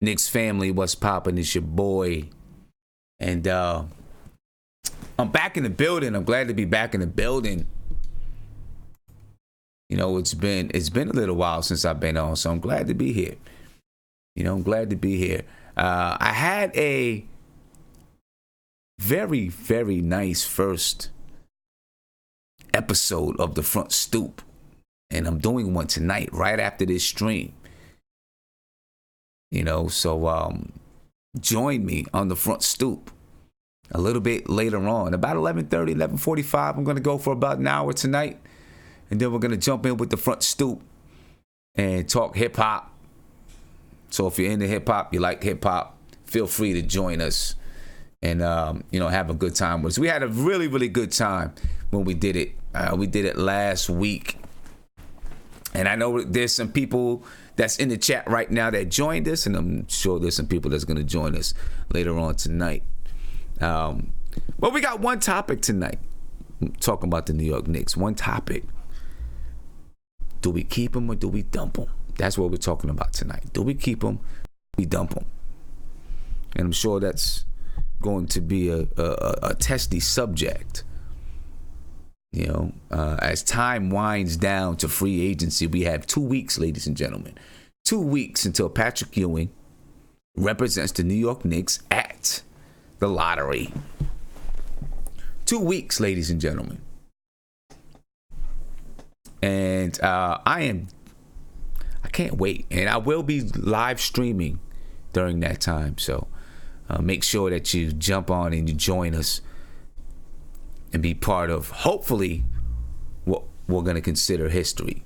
Knicks family, what's poppin'? It's your boy. And I'm back in the building. I'm glad to be back in the building. You know, it's been a little while since I've been on, so I'm glad to be here. I'm glad to be here. I had a very, very nice first episode of The Front Stoop, and I'm doing one tonight right after this stream. So join me on The Front Stoop a little bit later on, about 11:30, 11:45. I'm going to go for about an hour tonight, and then we're going to jump in with The Front Stoop and talk hip-hop. So if you're into hip-hop, you like hip-hop, feel free to join us and, have a good time with us. We had a really, really good time when we did it. We did it last week. And I know there's some people that's in the chat right now that joined us, and I'm sure there's some people that's going to join us later on tonight. But we got one topic tonight. I'm talking about the New York Knicks. One topic. Do we keep them or do we dump them? That's what we're talking about tonight. Do we keep them? We dump them. And I'm sure that's going to be a testy subject. As time winds down to free agency, we have 2 weeks, ladies and gentlemen. 2 weeks until Patrick Ewing represents the New York Knicks at the lottery. 2 weeks, ladies and gentlemen. And I can't wait. And I will be live streaming during that time. So make sure that you jump on and you join us and be part of, hopefully, what we're going to consider history.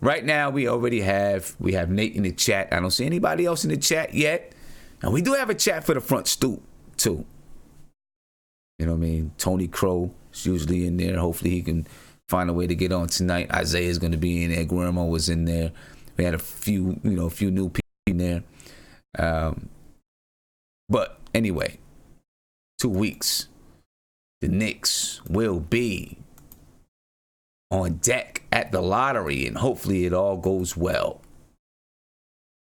Right now, we have Nate in the chat. I don't see anybody else in the chat yet. And we do have a chat for The Front Stoop, too. You know what I mean? Tony Crow is usually in there. Hopefully, he can find a way to get on tonight. Isaiah is going to be in there. Guillermo was in there. We had a few new people in there. But anyway, 2 weeks. The Knicks will be on deck at the lottery, and hopefully it all goes well.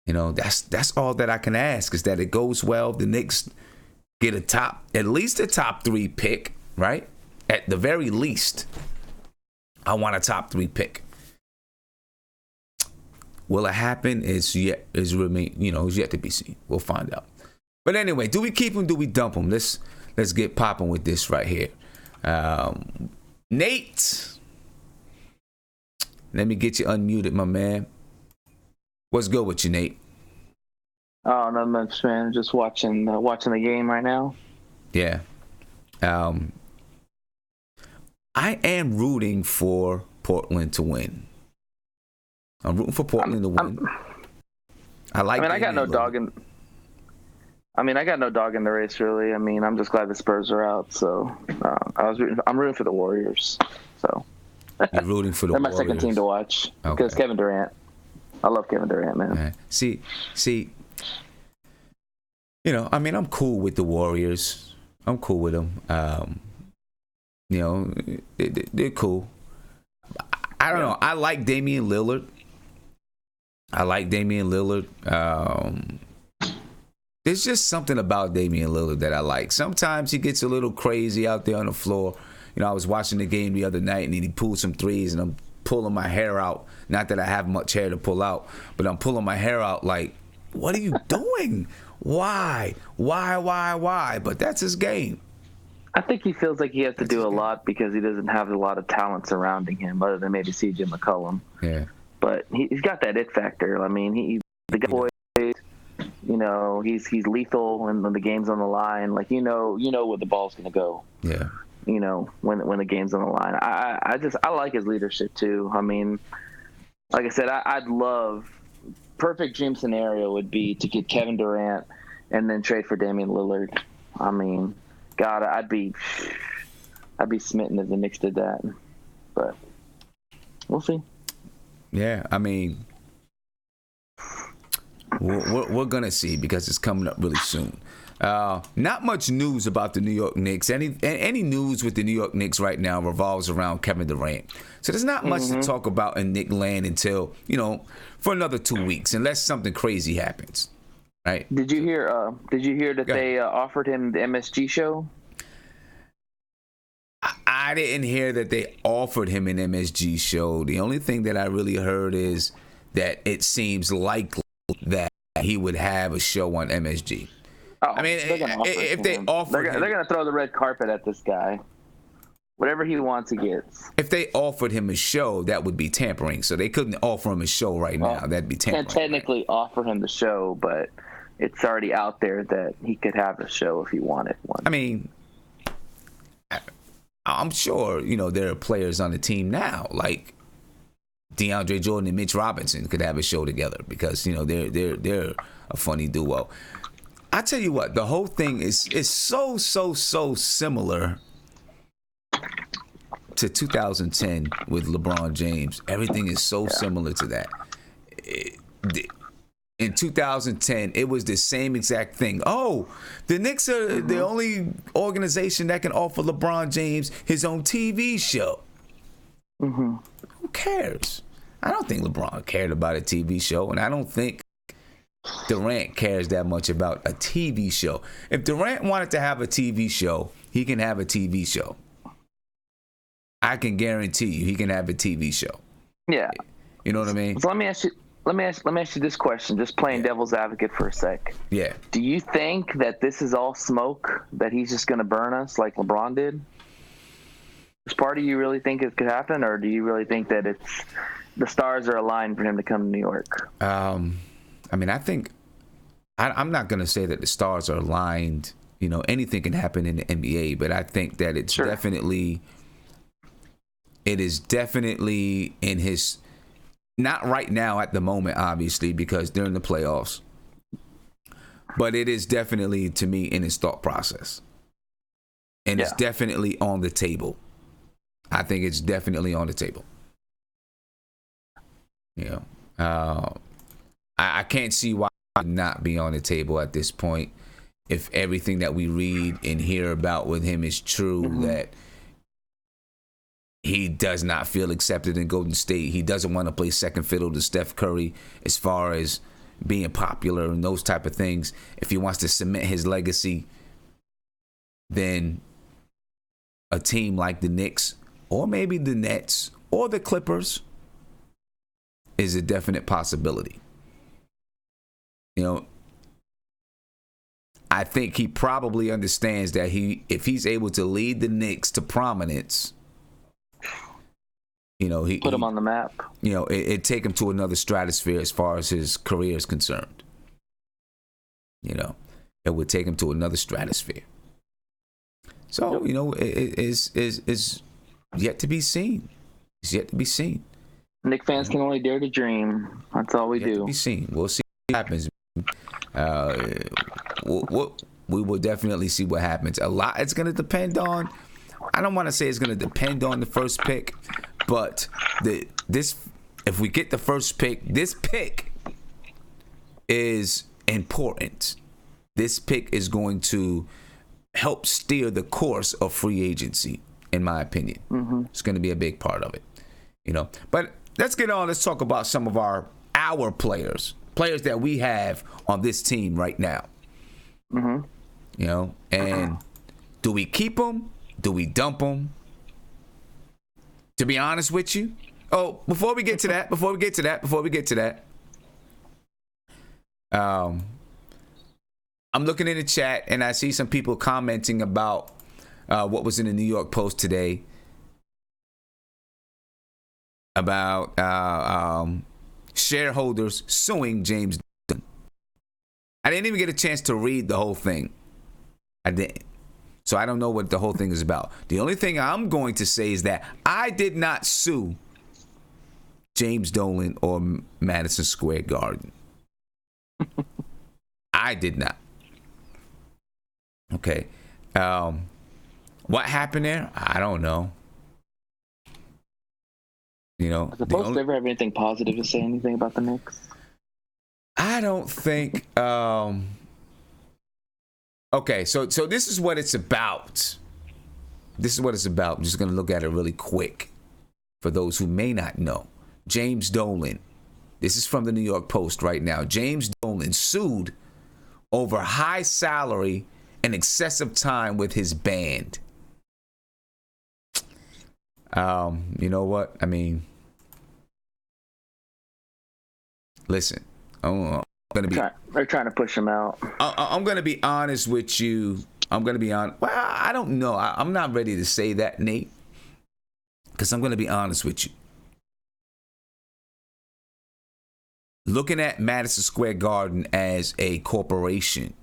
That's all that I can ask, is that it goes well. The Knicks get at least a top 3 pick, right? At the very least, I want a top 3 pick. Will it happen? Is yet to be seen. We'll find out. But anyway, do we keep them? Do we dump them? Let's get popping with this right here. Nate, let me get you unmuted, my man. What's good with you, Nate? Oh, not much, man. Just watching the game right now. Yeah. I am rooting for Portland to win. I'm rooting for Portland to win. I got no dog in the race, really. I'm just glad the Spurs are out. So I'm rooting for the Warriors. So you're rooting for the They're my Warriors. second team to watch because Kevin Durant. I love Kevin Durant, man. See. I'm cool with the Warriors. I'm cool with them. They're cool. I don't know. I like Damian Lillard. There's just something about Damian Lillard that I like. Sometimes he gets a little crazy out there on the floor. I was watching the game the other night, and he pulled some threes, and I'm pulling my hair out. Not that I have much hair to pull out, but I'm pulling my hair out like, what are you doing? Why? But that's his game. I think he feels like he has to do a lot because he doesn't have a lot of talent surrounding him, other than maybe C.J. McCollum. Yeah. But he's got that it factor. He's the guy. He's lethal when the game's on the line. Like where the ball's gonna go. Yeah. When the game's on the line. I like his leadership too. Like I said, I'd love, perfect dream scenario would be to get Kevin Durant and then trade for Damian Lillard. God, I'd be smitten if the Knicks did that. But we'll see. Yeah, we're gonna see, because it's coming up really soon. Not much news about the New York Knicks. Any news with the New York Knicks right now revolves around Kevin Durant. So there's not much to talk about in Knick land until, for another 2 weeks, unless something crazy happens. Right? Did you hear that they offered him the MSG show? I didn't hear that they offered him an MSG show. The only thing that I really heard is that it seems likely that he would have a show on MSG. Oh, I mean, if they offered him, they're going to throw the red carpet at this guy. Whatever he wants, he gets. If they offered him a show, that would be tampering. So they couldn't offer him a show right now. That'd be tampering. Can't technically offer him the show, but it's already out there that he could have a show if he wanted one. I mean, I'm sure, there are players on the team now, like DeAndre Jordan and Mitch Robinson could have a show together because, they're a funny duo. I tell you what, the whole thing is so similar to 2010 with LeBron James. Everything is so similar to that. In 2010, it was the same exact thing. Oh, the Knicks are the only organization that can offer LeBron James his own TV show. Who cares? I don't think LeBron cared about a TV show, and I don't think Durant cares that much about a TV show. If Durant wanted to have a TV show, he can have a TV show. I can guarantee you he can have a TV show. Yeah. You know what I mean? So let me ask you this question, just playing devil's advocate for a sec. Yeah. Do you think that this is all smoke, that he's just going to burn us like LeBron did? Does part of you really think it could happen, or do you really think that it's the stars are aligned for him to come to New York? I mean, I think I'm not going to say that the stars are aligned. Anything can happen in the NBA, but I think that it's definitely in his, not right now at the moment, obviously, because during the playoffs, but it is definitely, to me, in his thought process. And it's definitely on the table. I think it's definitely on the table. I can't see why it would not be on the table at this point if everything that we read and hear about with him is true, that he does not feel accepted in Golden State. He doesn't want to play second fiddle to Steph Curry as far as being popular and those type of things. If he wants to cement his legacy, then a team like the Knicks or maybe the Nets or the Clippers is a definite possibility. I think he probably understands that if he's able to lead the Knicks to prominence, he put him on the map. It take him to another stratosphere as far as his career is concerned. It would take him to another stratosphere. So it is yet to be seen. It's yet to be seen. Knicks fans can only dare to dream. That's all we do. To be seen. We'll see what happens. We will definitely see what happens. A lot. It's going to depend on. I don't want to say it's going to depend on the first pick, but if we get the first pick, this pick is important. This pick is going to help steer the course of free agency, in my opinion. It's going to be a big part of it. But let's get on. Let's talk about some of our players that we have on this team right now. And do we keep them? Do we dump them? To be honest with you, before we get to that, I'm looking in the chat and I see some people commenting about what was in the New York Post today about shareholders suing James Dotson. I didn't even get a chance to read the whole thing. I didn't. So I don't know what the whole thing is about. The only thing I'm going to say is that I did not sue James Dolan or Madison Square Garden. I did not. Okay. What happened there? I don't know. Does the Post ever have anything positive to say anything about the Knicks? I don't think Okay, so this is what it's about. This is what it's about. I'm just going to look at it really quick for those who may not know. James Dolan. This is from the New York Post right now. James Dolan sued over high salary and excessive time with his band. You know what? I mean, listen, I'm gonna be. They're trying to push him out. I'm gonna be honest with you. I'm gonna be honest. Well, I don't know. I'm not ready to say that, Nate, because I'm gonna be honest with you. Looking at Madison Square Garden as a corporation,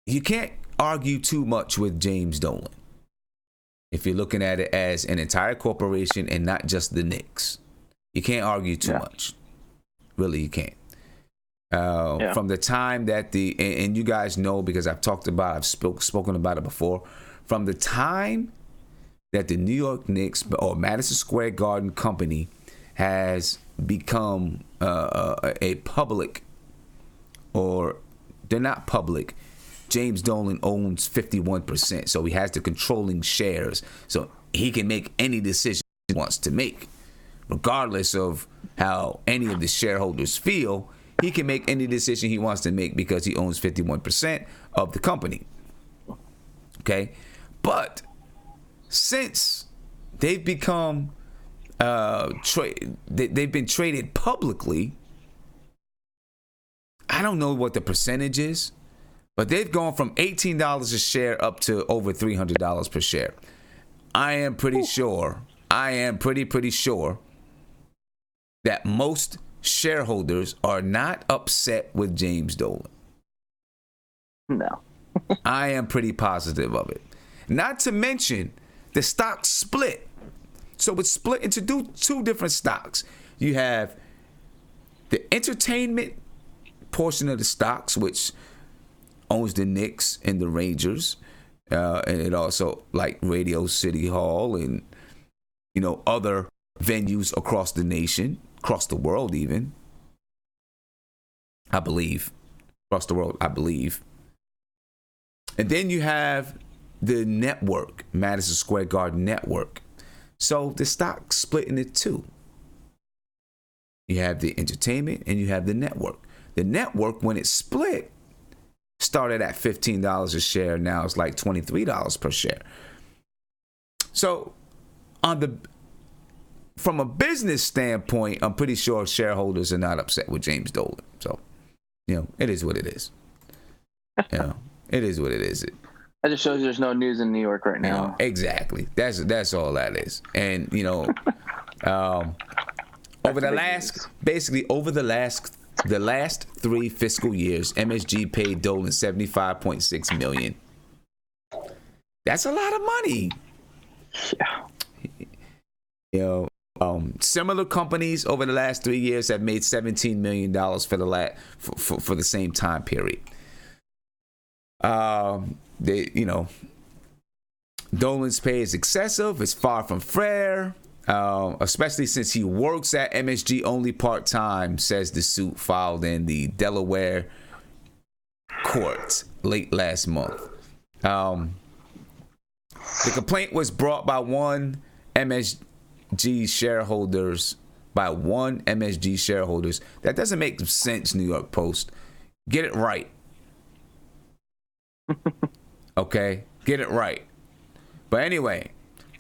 you can't argue too much with James Dolan if you're looking at it as an entire corporation and not just the Knicks. You can't argue too much. Really, you can't. From the time that and you guys know because I've spoken about it before, from the time that the New York Knicks or Madison Square Garden company has become a public, or they're not public. James Dolan owns 51%, so he has the controlling shares. So he can make any decision he wants to make, regardless of how any of the shareholders feel. He can make any decision he wants to make because he owns 51% of the company. Okay, but since they've become they've been traded publicly, I don't know what the percentage is, but they've gone from $18 a share up to over $300 per share. I am pretty sure that most shareholders are not upset with James Dolan. No. I am pretty positive of it. Not to mention the stock split. So it's split into two different stocks. You have the entertainment portion of the stocks, which owns the Knicks and the Rangers, and it also like Radio City Hall and other venues across the nation, across the world even. I believe across the world. And then you have the network, Madison Square Garden network. So the stock split into two. You have the entertainment and you have the network. The network, when it split, started at $15 a share. Now it's like $23 per share. So from a business standpoint, I'm pretty sure shareholders are not upset with James Dolan. So, it is what it is. It is what it is. That just shows there's no news in New York right now. Exactly. That's all that is. And over the last 3 fiscal years, MSG paid Dolan $75.6 million. That's a lot of money. Yeah. Similar companies over the last 3 years have made $17 million for the same time period. Dolan's pay is excessive. It's far from fair, especially since he works at MSG only part-time, says the suit filed in the Delaware court late last month. The complaint was brought by one MSG shareholders. That doesn't make sense, New York Post. Get it right. Okay? Get it right. But anyway,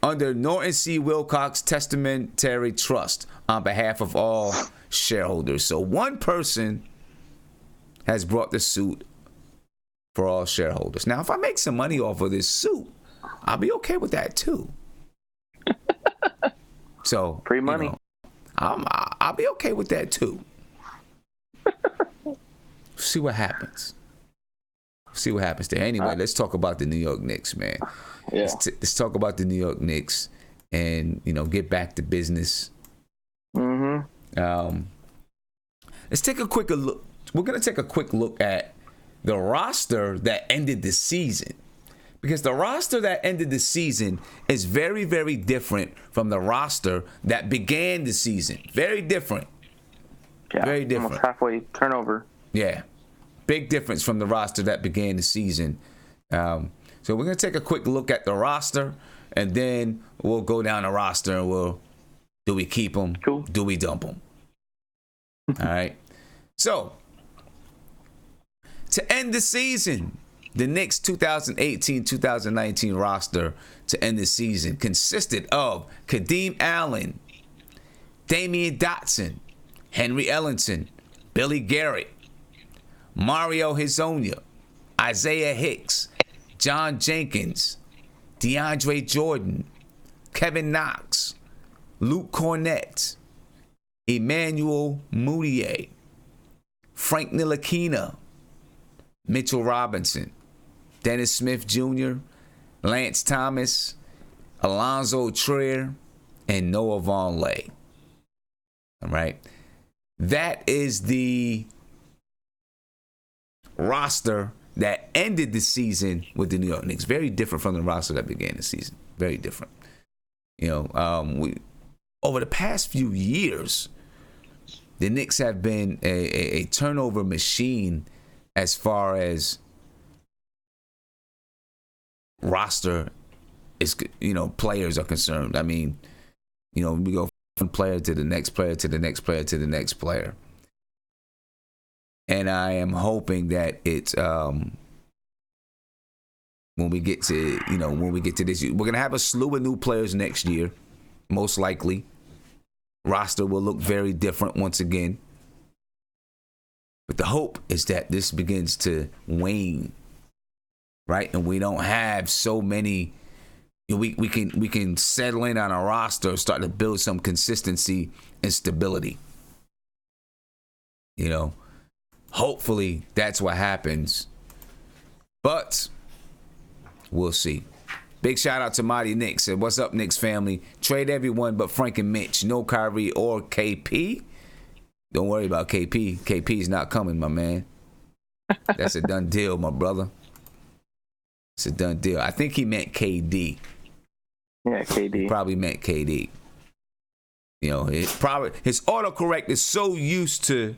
under Norton C. Wilcox Testamentary Trust on behalf of all shareholders. So one person has brought the suit for all shareholders. Now, if I make some money off of this suit, I'll be okay with that too. So free money. I'll be okay with that too. See what happens. See what happens there. Anyway, let's talk about the New York Knicks, man. Yeah. Let's talk about the New York Knicks and get back to business. Mm-hmm. Let's take a quick look. We're gonna take a quick look at the roster that ended the season, because the roster that ended the season is very, very different from the roster that began the season. Very different. Yeah, very different. Almost halfway turnover. Yeah, big difference from the roster that began the season. So we're going to take a quick look at the roster, and then we'll go down the roster and do we keep them? Cool. Do we dump them? All right. So, to end the season, the Knicks 2018-2019 roster to end the season consisted of Kadeem Allen, Damian Dotson, Henry Ellington, Billy Garrett, Mario Hezonja, Isaiah Hicks, John Jenkins, DeAndre Jordan, Kevin Knox, Luke Kornet, Emmanuel Mudiay, Frank Ntilikina, Mitchell Robinson, Dennis Smith Jr., Lance Thomas, Alonzo Trier, and Noah Vonleh. All right. That is the roster that ended the season with the New York Knicks. Very different from the roster that began the season. Very different. We over the past few years, the Knicks have been a turnover machine as far as roster is, players are concerned. I mean, we go from player to the next player to the next player to the next player. And I am hoping that it's when we get to this year, we're gonna have a slew of new players next year, most likely. Roster will look very different once again. But the hope is that this begins to wane, right? And we don't have so many. We can settle in on a roster, start to build some consistency and stability. Hopefully that's what happens. But we'll see. Big shout out to Mighty Knicks. Said, what's up, Knicks family? Trade everyone but Frank and Mitch. No Kyrie or KP. Don't worry about KP. KP's not coming, my man. That's a done deal, my brother. It's a done deal. I think he meant KD. Yeah, KD. He probably meant KD. His autocorrect is so used to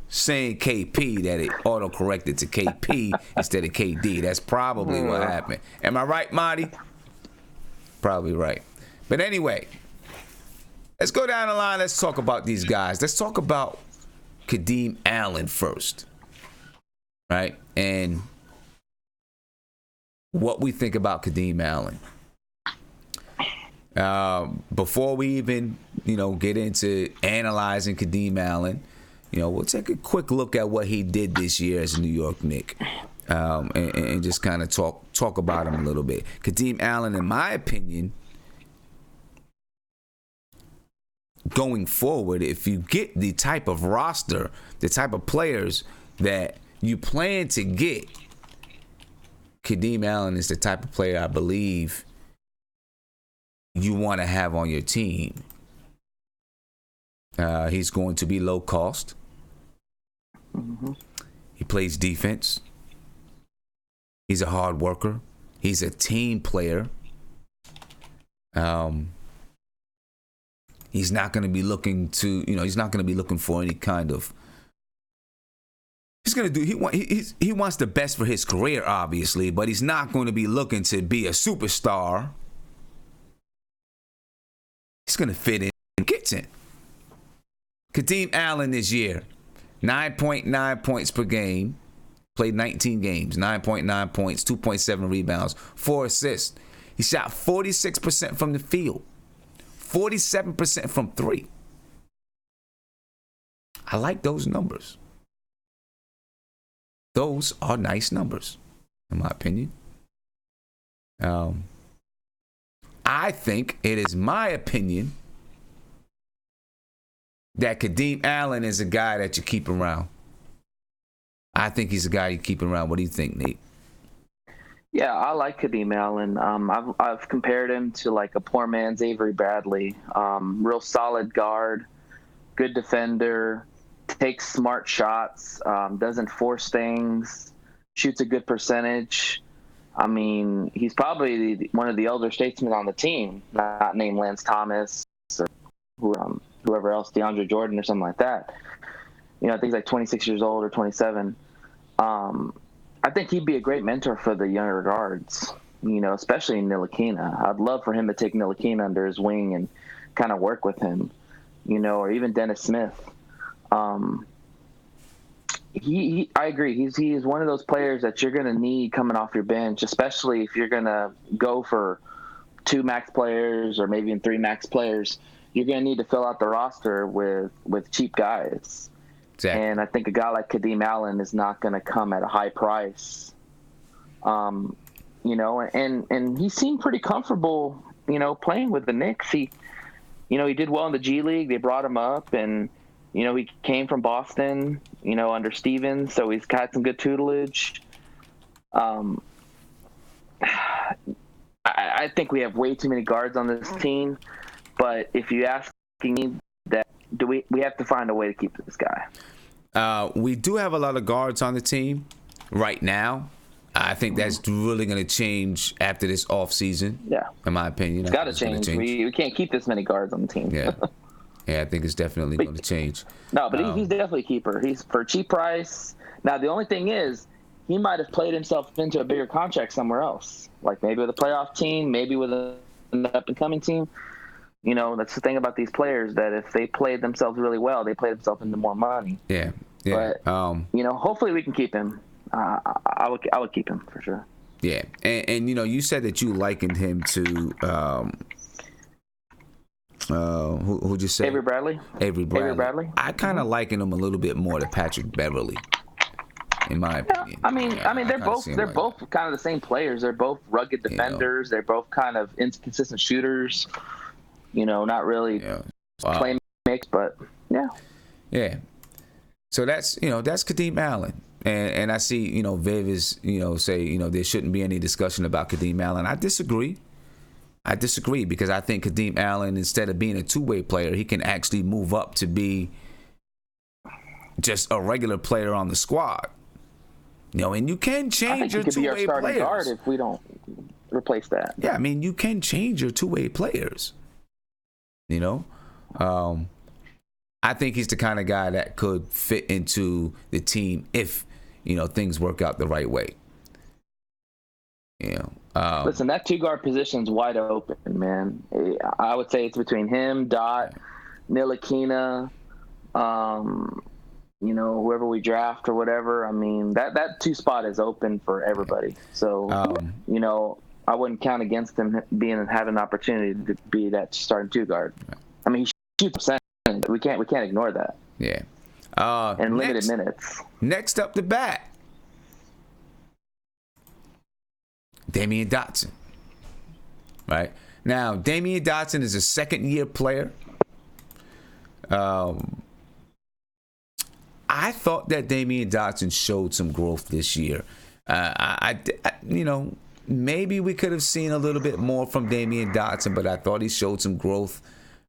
saying KP that it auto-corrected to KP instead of KD. That's probably what happened. Am I right, Marty? Probably right. But anyway, let's go down the line. Let's talk about these guys. Let's talk about Kadeem Allen first. Right? And what we think about Kadeem Allen. Before we even, get into analyzing Kadeem Allen, we'll take a quick look at what he did this year as a New York Knick, and just kind of talk about him a little bit. Kadeem Allen, in my opinion, going forward, if you get the type of roster, the type of players that you plan to get, Kadeem Allen is the type of player I believe you want to have on your team. He's going to be low cost. Mm-hmm. He plays defense. He's a hard worker. He's a team player. He's not going to be looking to, he's not going to be looking for any kind of. He's going to do. He wants the best for his career, obviously, but he's not going to be looking to be a superstar. He's going to fit in and gets in. Kadeem Allen this year, 9.9 points per game, played 19 games, 9.9 points, 2.7 rebounds, 4 assists. He shot 46% from the field, 47% from three. I like those numbers. Those are nice numbers, in my opinion. I think it is my opinion that Kadeem Allen is a guy that you keep around. I think he's a guy you keep around. What do you think, Nate? Yeah, I like Kadeem Allen. I've compared him to like a poor man's Avery Bradley. Real solid guard, good defender, takes smart shots, doesn't force things, shoots a good percentage. I mean, he's probably one of the elder statesmen on the team, not named Lance Thomas or whoever else, DeAndre Jordan or something like that. I think he's like 26 years old or 27. I think he'd be a great mentor for the younger guards, especially in Ntilikina. I'd love for him to take Ntilikina under his wing and kind of work with him, or even Dennis Smith. I agree. He's one of those players that you're going to need coming off your bench, especially if you're going to go for 2 max players or maybe even 3 max players. You're going to need to fill out the roster with cheap guys. Exactly. And I think a guy like Kadeem Allen is not going to come at a high price. And he seemed pretty comfortable, playing with the Knicks. He did well in the G League. They brought him up, and he came from Boston, under Stevens, so he's got some good tutelage. I think we have way too many guards on this team, but if you ask me that, we have to find a way to keep this guy. We do have a lot of guards on the team right now. I think that's really going to change after this offseason. Yeah, in my opinion, it's got to change. We can't keep this many guards on the team. Yeah, I think it's definitely going to change. No, but he's definitely a keeper. He's for a cheap price. Now the only thing is, he might have played himself into a bigger contract somewhere else, like maybe with a playoff team, maybe with an up and coming team. That's the thing about these players, that if they played themselves really well, they play themselves into more money. Yeah. But hopefully we can keep him. I would keep him for sure. Yeah, and you said that you likened him to who'd you say? Avery Bradley. I kind of liken him a little bit more to Patrick Beverly, in my opinion. They're both kind of the same players. They're both rugged defenders. They're both kind of inconsistent shooters. Not really playmakers, but yeah. Yeah. So that's Kadeem Allen. And I see, Viv is, say, there shouldn't be any discussion about Kadeem Allen. I disagree because I think Kadeem Allen, instead of being a two-way player, he can actually move up to be just a regular player on the squad. And you can change your two-way players. I think he could be our starting guard if we don't replace that. Yeah, you can change your two-way players. I think he's the kind of guy that could fit into the team if, things work out the right way. Listen, that 2-guard position's wide open, man. I would say it's between him, Dot, Ntilikina, whoever we draft or whatever. That 2 spot is open for everybody. So, I wouldn't count against him having an opportunity to be that starting 2-guard. He shoots percent. We can't ignore that. Yeah. And limited minutes. Next up the bat, Damian Dotson. Right now, Damian Dotson is a second-year player. I thought that Damian Dotson showed some growth this year. Maybe we could have seen a little bit more from Damian Dotson, but I thought he showed some growth.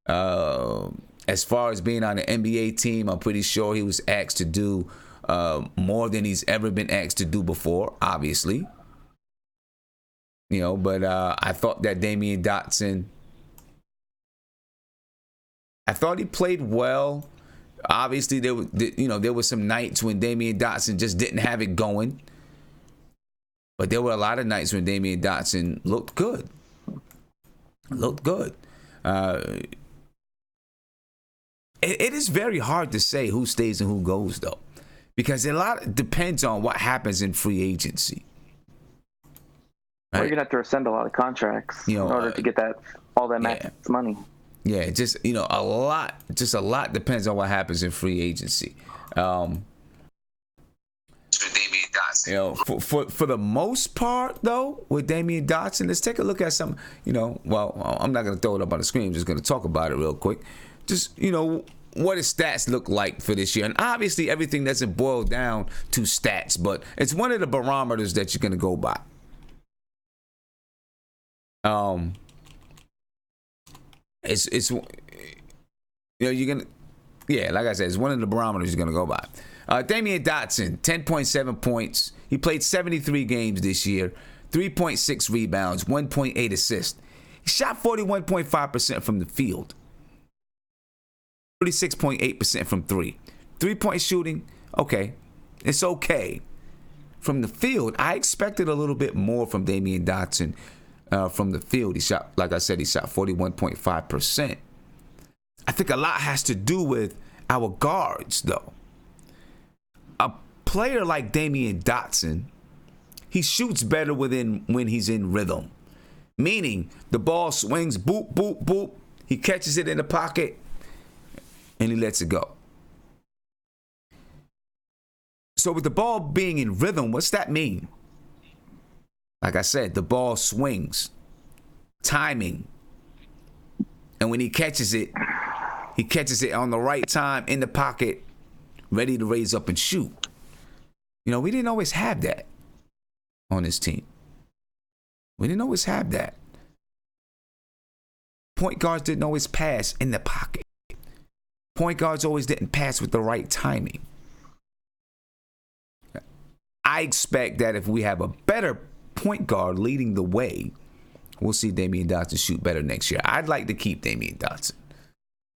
As far as being on an NBA team, I'm pretty sure he was asked to do more than he's ever been asked to do before, obviously. But I thought that Damian Dotson, I thought he played well. Obviously, there were some nights when Damian Dotson just didn't have it going. But there were a lot of nights when Damian Dotson looked good. It is very hard to say who stays and who goes, though, because a lot depends on what happens in free agency. Right? Well, you're gonna have to rescind a lot of contracts in order to get all that max money. Yeah, just a lot depends on what happens in free agency. For the most part, though, with Damian Dotson, let's take a look at some. Well, I'm not gonna throw it up on the screen. I'm just gonna talk about it real quick. Just, what his stats look like for this year. And obviously everything doesn't boil down to stats, but it's one of the barometers that you're going to go by. Like I said, it's one of the barometers you're going to go by. Damian Dotson, 10.7 points. He played 73 games this year, 3.6 rebounds, 1.8 assists. He shot 41.5% from the field. 36.8% from 3, 3-point shooting, okay. It's okay. From the field, I expected a little bit more from Damian Dotson from the field. He shot, like I said, he shot 41.5%. I think a lot has to do with our guards, though. A player like Damian Dotson, he shoots better when he's in rhythm. Meaning, the ball swings, boop, boop, boop. He catches it in the pocket, and he lets it go. So with the ball being in rhythm, what's that mean? Like I said, the ball swings, timing. And when he catches it on the right time, in the pocket, ready to raise up and shoot. You know, we didn't always have that on this team. We didn't always have that. Point guards didn't always pass in the pocket. Point guards always didn't pass with the right timing. I expect that if we have a better point guard leading the way, we'll see Damian Dotson shoot better next year. I'd like to keep Damian Dotson.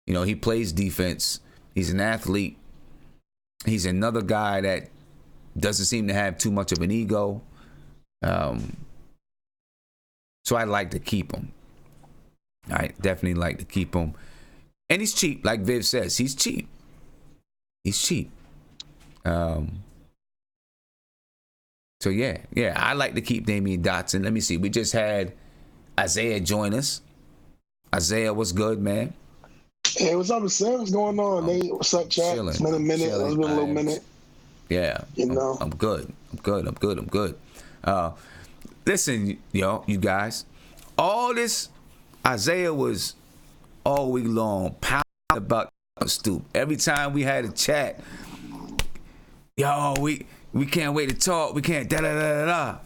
You know, he plays defense. He's an athlete. He's another guy that doesn't seem to have too much of an ego. So I'd like to keep him. I definitely like to keep him. And he's cheap, like Viv says. He's cheap. He's cheap. So, yeah, I like to keep Damian Dotson. Let me see. We just had Isaiah join us. Isaiah, what's good, man? Hey, what's up, Sam? What's going on, Nate? What's up, chat? Chilling. It's been a minute. It's been a little minute. Yeah. You know? I'm good. Listen, you guys. All this, Isaiah was all week long pounding about Stoop. Every time we had a chat, we can't wait to talk. We can't da-da-da-da-da.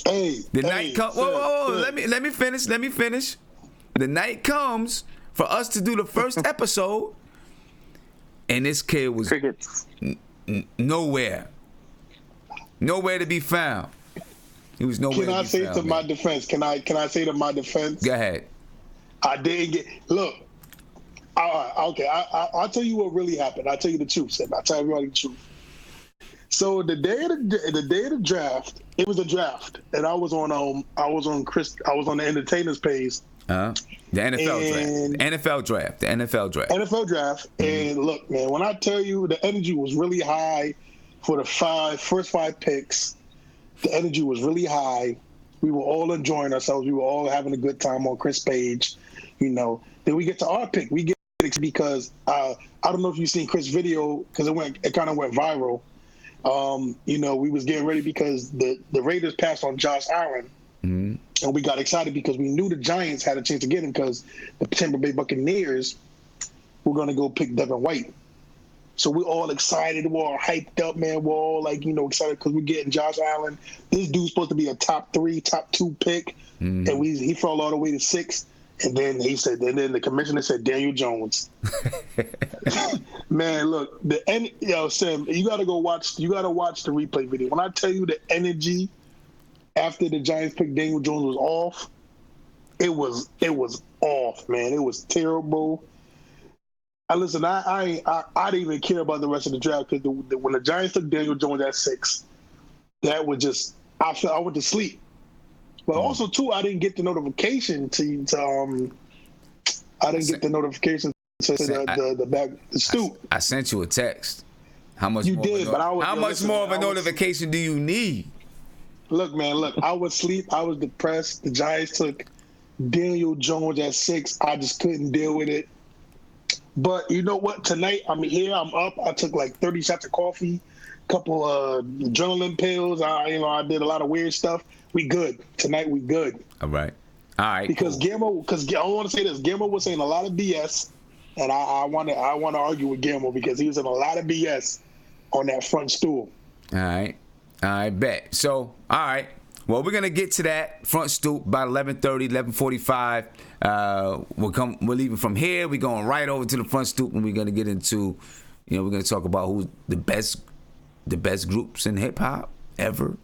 Hey, the night comes. Whoa. Let me finish. The night comes for us to do the first episode, and this kid was Crickets. nowhere to be found. He was nowhere. Can I to be say found, to man. my defense? Can I say to my defense? Go ahead. I didn't get. Look. Okay. I'll tell you what really happened. I'll tell you the truth, Sam. I'll tell everybody the truth. So the day of the draft, it was a draft, and I was on the entertainers page. The NFL draft. And look, man, when I tell you the energy was really high for the first five picks, the energy was really high. We were all enjoying ourselves. We were all having a good time on Chris page, you know. Then we get to our pick. We get it because I don't know if you've seen Chris' video because it kind of went viral. You know, we was getting ready because the Raiders passed on Josh Allen. Mm-hmm. And we got excited because we knew the Giants had a chance to get him because the Tampa Bay Buccaneers were going to go pick Devin White. So we're all excited. We're all hyped up, man. We're all excited because we're getting Josh Allen. This dude's supposed to be a top 3, top 2 pick. Mm-hmm. And he fell all the way to 6. And then the commissioner said Daniel Jones. Man, look, Sam, you gotta watch the replay video. When I tell you the energy after the Giants picked Daniel Jones was off, it was off, man. It was terrible. I didn't even care about the rest of the draft because when the Giants took Daniel Jones at 6, that was just I went to sleep. But also too, I didn't get the notification to the Stoop. I sent you a text. How much? You did, but how much more of a notification do you need? Look, man, I was asleep. I was depressed. The Giants took Daniel Jones at 6. I just couldn't deal with it. But you know what? Tonight, I'm here. I'm up. I took like 30 shots of coffee, a couple adrenaline pills. I did a lot of weird stuff. We good. Tonight, we good. All right. Because cool. I want to say this. Guillermo was saying a lot of BS, and I want to argue with Guillermo because he was in a lot of BS on that front stool. All right. I bet. So, all right. Well, we're going to get to that front stoop about 11:30, 11:45. We're leaving from here. We're going right over to the front stoop, and we're going to get into, we're going to talk about who's the best groups in hip-hop ever.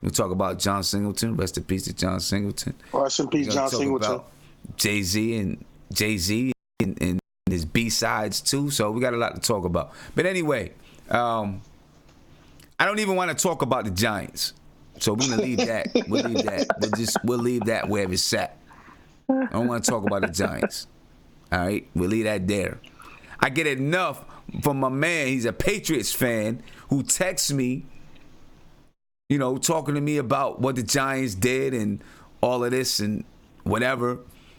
We'll talk about John Singleton. Rest in peace to John Singleton. Rest in peace, John Singleton. Jay-Z and his his B-sides too. So we got a lot to talk about. But anyway, I don't even want to talk about the Giants. So we're gonna leave that. We'll leave that. We'll leave that where it's at. I don't want to talk about the Giants. All right, we'll leave that there. I get enough from my man. He's a Patriots fan who texts me, talking to me about what the Giants did and all of this and whatever.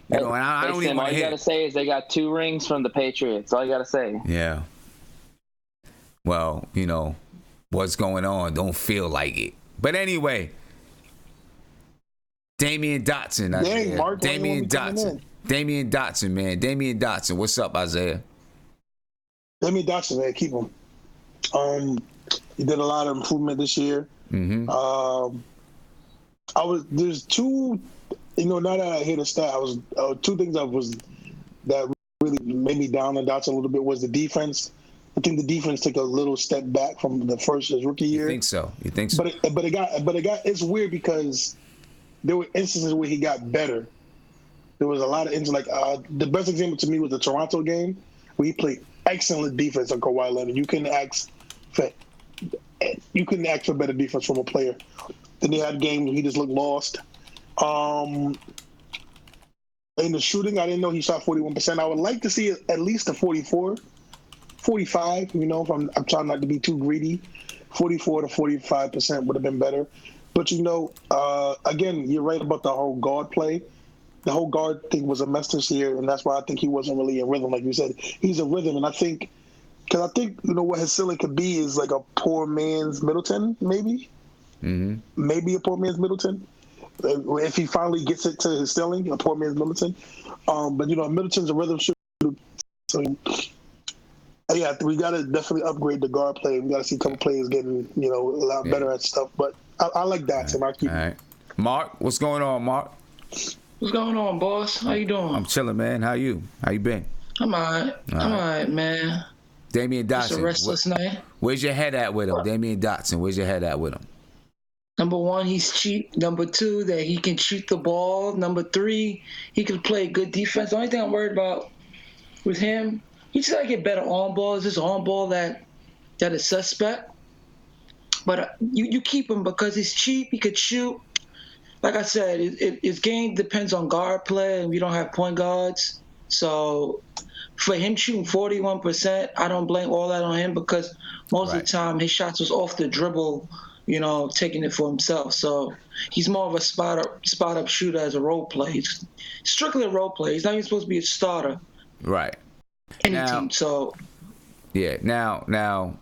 And I don't even want to hear. All you gotta say is they got 2 rings from the Patriots. All you gotta say. Yeah. Well, what's going on? Don't feel like it. But anyway, Damian Dotson. Dang, Mark, Damian Dotson. Damian Dotson, man. Damian Dotson. What's up, Isaiah? Damian Dotson, man, keep him. He did a lot of improvement this year. Mm-hmm. There's 2, now that I hear the stat, 2 things that really made me down on Dotson a little bit was the defense. I think the defense took a little step back from his rookie year. You think so? But it's weird because there were instances where he got better. There was a lot of instances, like the best example to me was the Toronto game where he played excellent defense on Kawhi Leonard. You couldn't ask for better defense from a player. Then they had games where he just looked lost. In the shooting, I didn't know he shot 41%. I would like to see at least a 44, 45. If I'm trying not to be too greedy, 44 to 45% would have been better. But again, you're right about the whole guard play. The whole guard thing was a mess this year, and that's why I think he wasn't really in rhythm. Like you said, he's a rhythm, and I think what his ceiling could be is like a poor man's Middleton, maybe. Mm-hmm. Maybe a poor man's Middleton. If he finally gets it to his ceiling, a poor man's Middleton. But Middleton's a rhythm shooter. So yeah, we got to definitely upgrade the guard play. We got to see a couple players getting a lot better at stuff. But I like that. All right. Mark, what's going on, Mark? What's going on, boss? How you doing? I'm chilling, man. How you been? I'm all right, man. Damian Dotson. It's a restless night. Where's your head at with him? Damian Dotson, where's your head at with him? Number 1, he's cheap. Number 2, that he can shoot the ball. Number 3, he can play good defense. The only thing I'm worried about with him, he just got to get better on ball. It's just on ball that is suspect. But you keep him because he's cheap. He could shoot. Like I said, his game depends on guard play, and we don't have point guards. So for him shooting 41%, I don't blame all that on him because most of the time his shots was off the dribble, taking it for himself. So he's more of a spot up shooter as a role player. He's strictly a role player. He's not even supposed to be a starter. Right. Any team. So yeah. Now,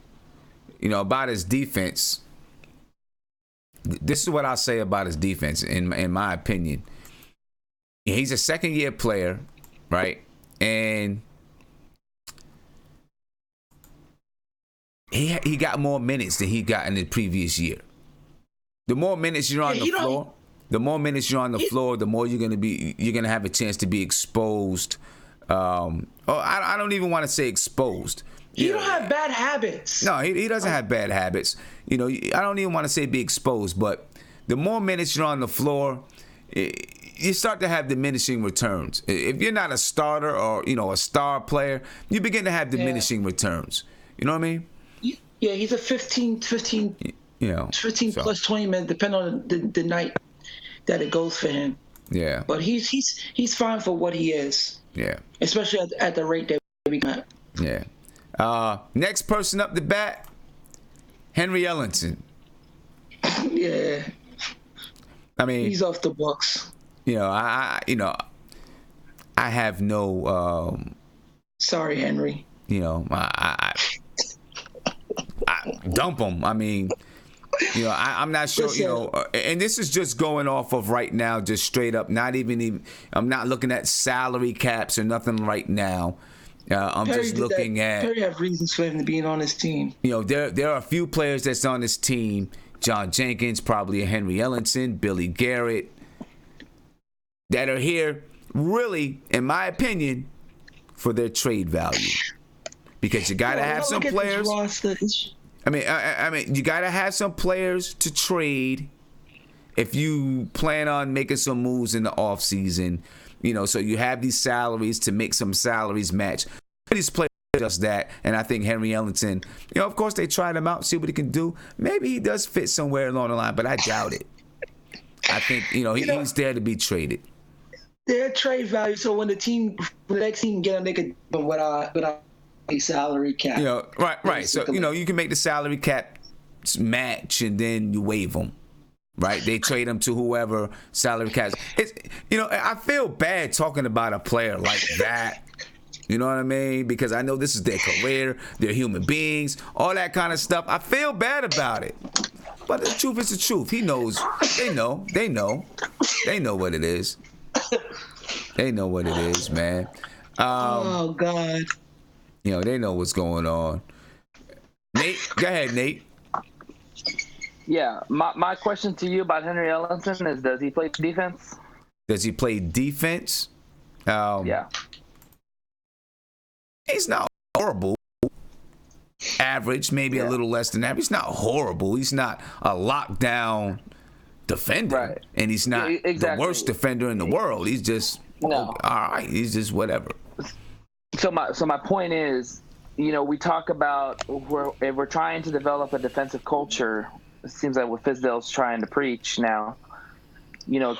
about his defense. This is what I'll say about his defense, in my opinion. He's a 2nd-year player, right? And he got more minutes than he got in the previous year. The more minutes you're on the floor, the more you're gonna have a chance to be exposed. I don't even want to say exposed. He don't have bad habits. No, he doesn't have bad habits. I don't even want to say be exposed, but the more minutes you're on the floor, you start to have diminishing returns. If you're not a starter or, a star player, you begin to have diminishing returns. You know what I mean? Yeah, he's a 15 plus 20 minutes, depending on the night that it goes for him. Yeah. But he's fine for what he is. Yeah. Especially at the rate that we got. Yeah. Next person up the bat, Henry Ellenson. Yeah. I mean, he's off the books. I have no. Sorry, Henry. I dump him. I mean, I'm not sure. And this is just going off of right now, just straight up. Not even. I'm not looking at salary caps or nothing right now. I'm just looking at. Perry have reasons for him to be on his team. There are a few players that's on this team. John Jenkins, probably a Henry Ellenson, Billy Garrett, that are here really, in my opinion, for their trade value. Because you gotta have some players. I mean, you gotta have some players to trade if you plan on making some moves in the offseason. So you have these salaries to make some salaries match. He's played just that, and I think Henry Ellington, of course they tried him out, see what he can do. Maybe he does fit somewhere along the line, but I doubt it. I think, he's there to be traded. Their trade value, so when the next team get him, they could without a salary cap. Right. So, you can make the salary cap match, and then you waive them. Right, they trade him to whoever salary cap. It's I feel bad talking about a player like that. You know what I mean? Because I know this is their career, they're human beings, all that kind of stuff. I feel bad about it, but the truth is the truth. He knows. They know what it is. They know what it is, man. Oh God. They know what's going on. Nate, go ahead, Nate. Yeah, my question to you about Henry Ellenson is, does he play defense? Does he play defense? Yeah. He's not horrible. Average, maybe a little less than average. He's not horrible. He's not a lockdown defender. Right. And he's not the worst defender in the world. He's just, all right, he's just whatever. So my point is, we talk about if we're trying to develop a defensive culture. It seems like what Fizdale's trying to preach now.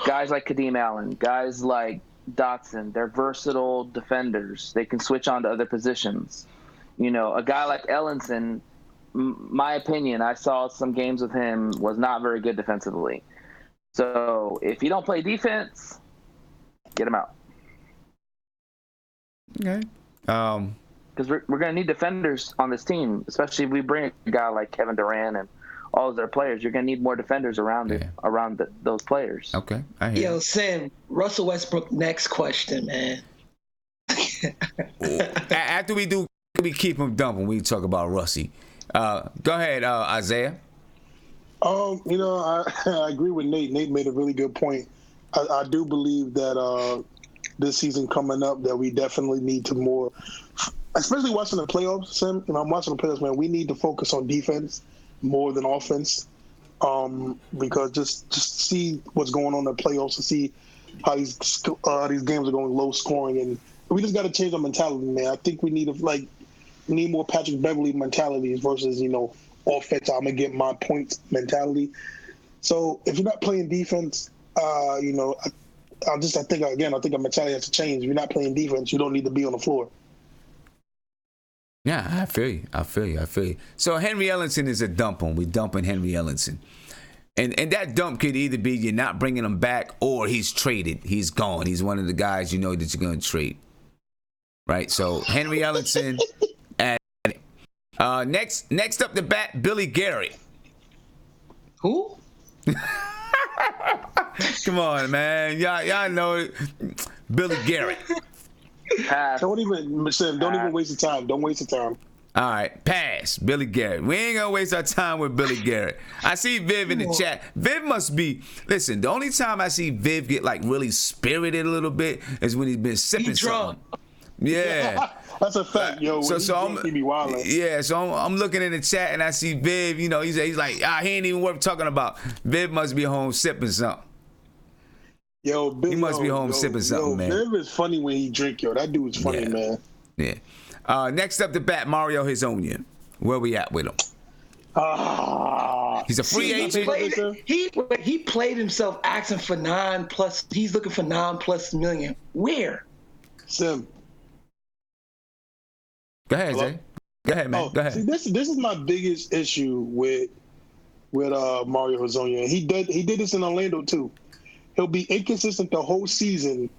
Guys like Kadeem Allen, guys like Dotson, they're versatile defenders. They can switch on to other positions. A guy like Ellenson, my opinion, I saw some games with him, was not very good defensively. So if you don't play defense, get him out. Okay. Because we're going to need defenders on this team, especially if we bring a guy like Kevin Durant and all of their players. You're going to need more defenders around those players. Okay, I hear. Yo, Sam, Russell Westbrook, next question, man. After we keep him dumb when we talk about Russie. Go ahead, Isaiah. I agree with Nate. Nate made a really good point. I do believe that this season coming up that we definitely need to more, especially watching the playoffs, Sam. I'm watching the playoffs, man. We need to focus on defense more than offense, because just see what's going on in the playoffs and see how these games are going low scoring, and we just got to change our mentality, man. I think we need more Patrick Beverley mentalities versus offense. I'm gonna get my points mentality. So if you're not playing defense, I think our mentality has to change. If you're not playing defense, you don't need to be on the floor. Yeah, I feel you. So Henry Ellenson is a dump on. We dumping Henry Ellenson. And that dump could either be you're not bringing him back or he's traded. He's gone. He's one of the guys that you're going to trade. Right? So Henry Ellenson. Next up the bat, Billy Garrett. Who? Come on, man. Y'all know it. Billy Garrett. Don't even waste the time. Don't waste the time. All right, pass. Billy Garrett. We ain't gonna waste our time with Billy Garrett. I see Viv in the chat. Viv must be. Listen, the only time I see Viv get really spirited a little bit is when he's been sipping something. Yeah. That's a fact, yo. So I'm looking in the chat and I see Viv. He's like, he ain't even worth talking about. Viv must be home sipping something. Yo, he must be home sipping something, man. Viv is funny when he drink, yo. That dude's funny, man. Yeah. Next up the bat, Mario Hezonja. Where we at with him? He's a free agent. He played himself asking for $9+. He's looking for $9+ million. Where? Sim. Go ahead, Zay. Go ahead, man. Go ahead. See, this is my biggest issue with Mario Hezonja. He did this in Orlando too. He'll be inconsistent the whole season,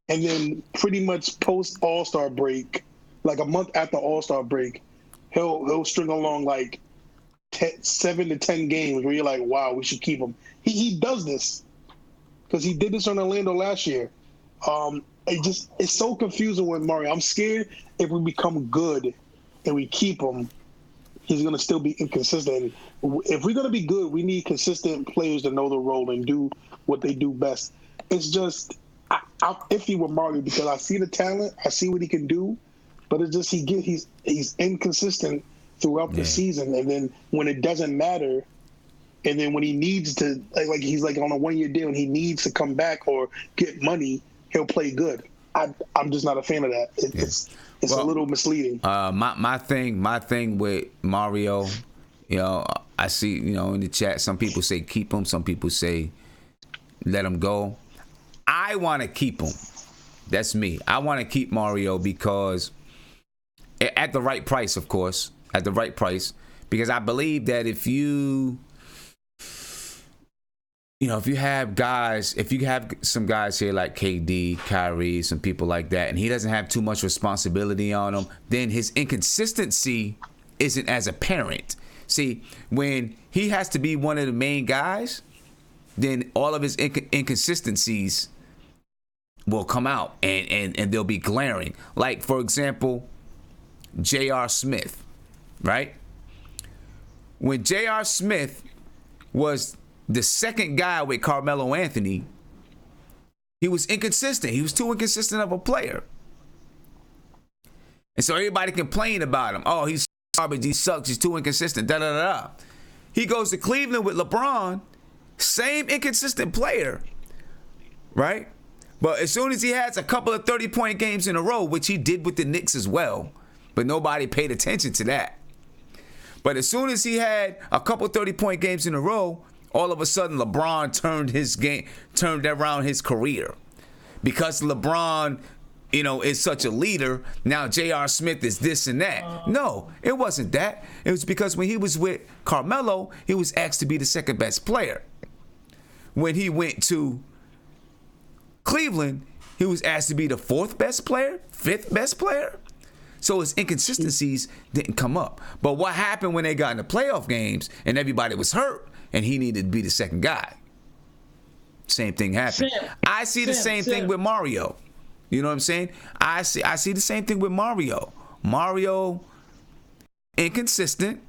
and then pretty much post All-Star break, like a month after All-Star break, he'll string along 7 to 10 games where you're like, wow, we should keep him. He does this because he did this on Orlando last year. It's so confusing with Mario. I'm scared if we become good and we keep him, he's going to still be inconsistent. If we're going to be good, we need consistent players to know the role and do what they do best. It's just, I'm iffy with Mario because I see the talent, I see what he can do, but it's just he's inconsistent throughout the season, and then when it doesn't matter, and then when he needs to, he's on a 1-year deal and he needs to come back or get money, he'll play good. I'm just not a fan of that. it's a little misleading. My thing with Mario, I see, in the chat, some people say keep him, some people say let him go. I want to keep him. That's me. I want to keep Mario because at the right price, of course, at the right price, because I believe that if you have some guys here like KD, Kyrie, some people like that, and he doesn't have too much responsibility on him, then his inconsistency isn't as apparent. See, when he has to be one of the main guys, then all of his inconsistencies will come out and they'll be glaring. Like, for example, J.R. Smith, right? When J.R. Smith was the second guy with Carmelo Anthony, he was inconsistent. He was too inconsistent of a player. And so everybody complained about him. Oh, he's garbage. He sucks. He's too inconsistent. Da-da-da-da. He goes to Cleveland with LeBron, same inconsistent player, right? But as soon as he has a couple of 30-point games in a row, which he did with the Knicks as well, but nobody paid attention to that. But as soon as he had a couple 30-point games in a row, all of a sudden LeBron turned around his career. Because LeBron, is such a leader, now J.R. Smith is this and that. No, it wasn't that. It was because when he was with Carmelo, he was asked to be the second best player. When he went to Cleveland, he was asked to be the fourth best player, fifth best player. So his inconsistencies didn't come up. But what happened when they got in the playoff games and everybody was hurt and he needed to be the second guy? Same thing happened. I see the same thing with Mario. You know what I'm saying? I see the same thing with Mario. Mario inconsistent.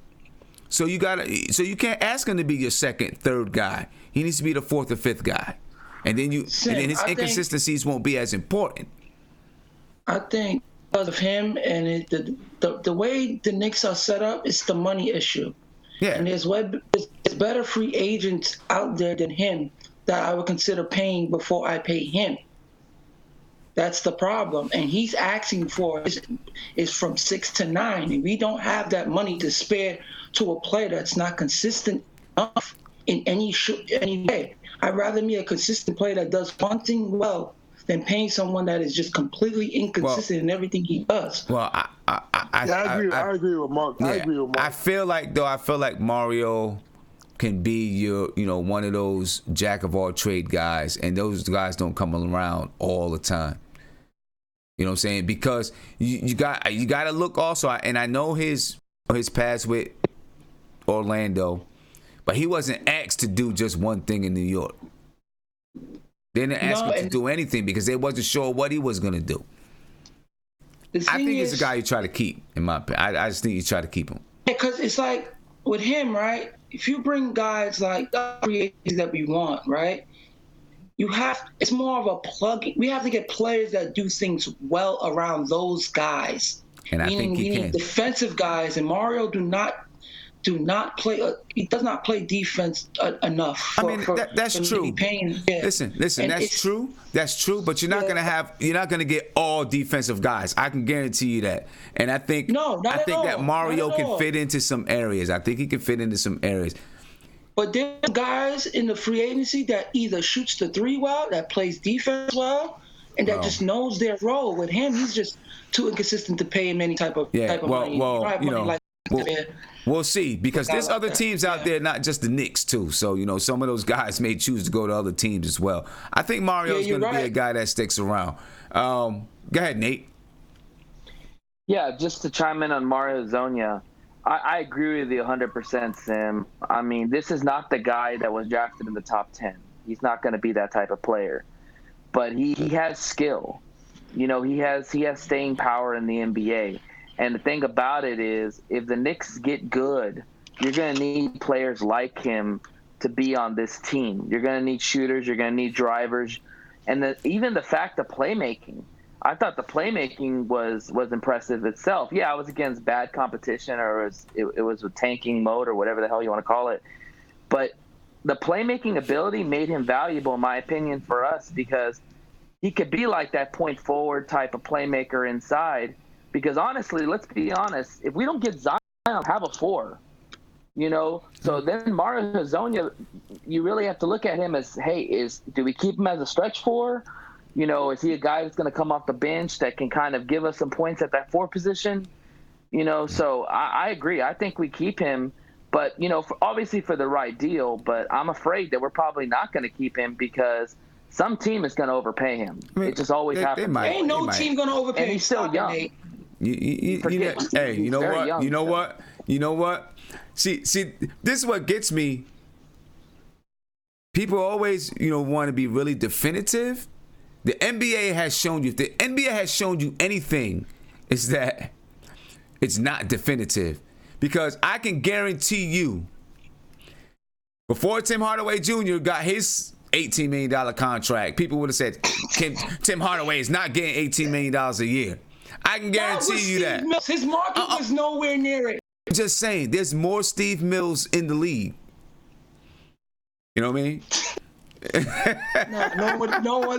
So you can't ask him to be your second, third guy. He needs to be the fourth or fifth guy. And then his inconsistencies won't be as important. I think because of him and the way the Knicks are set up, it's the money issue. Yeah. And there's better free agents out there than him that I would consider paying before I pay him. That's the problem. And he's asking for is from 6 to 9. And we don't have that money to spare to a player that's not consistent enough in any way. I'd rather be a consistent player that does one thing well than paying someone that is just completely inconsistent in everything he does. Well, I agree with Mark. Yeah, I agree with Mark. I feel like Mario can be your, one of those jack of all trade guys, and those guys don't come around all the time. You know what I'm saying? Because you got to look also, and I know his past with Orlando, but he wasn't asked to do just one thing in New York. They didn't ask him to do anything because they wasn't sure what he was going to do. I think he's a guy you try to keep, in my opinion. I just think you try to keep him. Because it's like with him, right? If you bring guys like the creators that we want, right? It's more of a plug. We have to get players that do things well around those guys. And I think he can. Defensive guys, and Mario do not play. He does not play defense enough. That's true. Listen, that's true. That's true. But you're not gonna get all defensive guys. I can guarantee you that. And I think that Mario can fit into some areas. I think he can fit into some areas. But there are guys in the free agency that either shoots the three well, that plays defense well, and that just knows their role. With him, he's just too inconsistent to pay him any type of money. We'll see, because there's other teams out there, not just the Knicks too. So some of those guys may choose to go to other teams as well. I think Mario's going to be a guy that sticks around. Go ahead, Nate. Yeah, just to chime in on Mario Hezonja, I agree with you 100%, Sim. I mean, this is not the guy that was drafted in the top 10. He's not going to be that type of player, but he has skill. He has staying power in the NBA. And the thing about it is, if the Knicks get good, you're going to need players like him to be on this team. You're going to need shooters. You're going to need drivers. And even the fact of playmaking, I thought the playmaking was impressive itself. Yeah, I was against bad competition, or it was a tanking mode, or whatever the hell you want to call it. But the playmaking ability made him valuable, in my opinion, for us, because he could be like that point forward type of playmaker inside, Because honestly, let's be honest, if we don't get Zion, have a 4. So then Mario Hezonja, you really have to look at him as, hey, do we keep him as a stretch 4? Is he a guy that's going to come off the bench that can kind of give us some points at that 4 position? So I agree. I think we keep him, but, obviously for the right deal. But I'm afraid that we're probably not going to keep him because some team is going to overpay him. It just always happens. Ain't no team going to overpay him. And he's still young. Hey, you know what? Young, You know what? See, this is what gets me. People always, want to be really definitive. The NBA has shown you. If the NBA has shown you anything, is that it's not definitive. Because I can guarantee you, before Tim Hardaway Jr. got his $18 million contract, people would have said Tim Hardaway is not getting $18 million a year. I can guarantee you that. Mills. His market was nowhere near it. I'm just saying, there's more Steve Mills in the league. You know what I mean?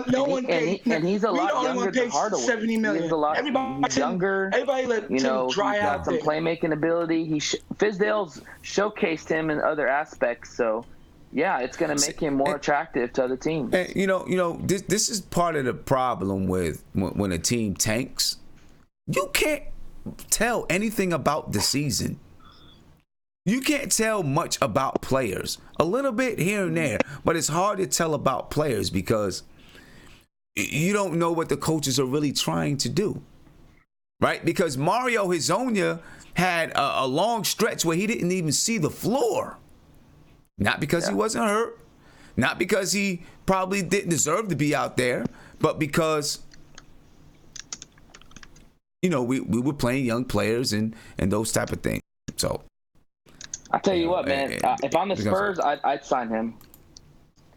No one paid. And he's a lot younger than Hardaway. $70 million. He's a lot younger. Everybody let Tim dry he's got out some playmaking ability. Fizdale's showcased him in other aspects. So, yeah, it's going to make him more attractive to other teams. And, this is part of the problem with when a team tanks. You can't tell anything about the season. You can't tell much about players. A little bit here and there, but it's hard to tell about players because you don't know what the coaches are really trying to do, right? Because Mario Hezonja had a long stretch where he didn't even see the floor. Not because he wasn't hurt, not because he probably didn't deserve to be out there, but because we were playing young players and those type of things. So I tell you what, man. If I'm the Spurs, I'd sign him.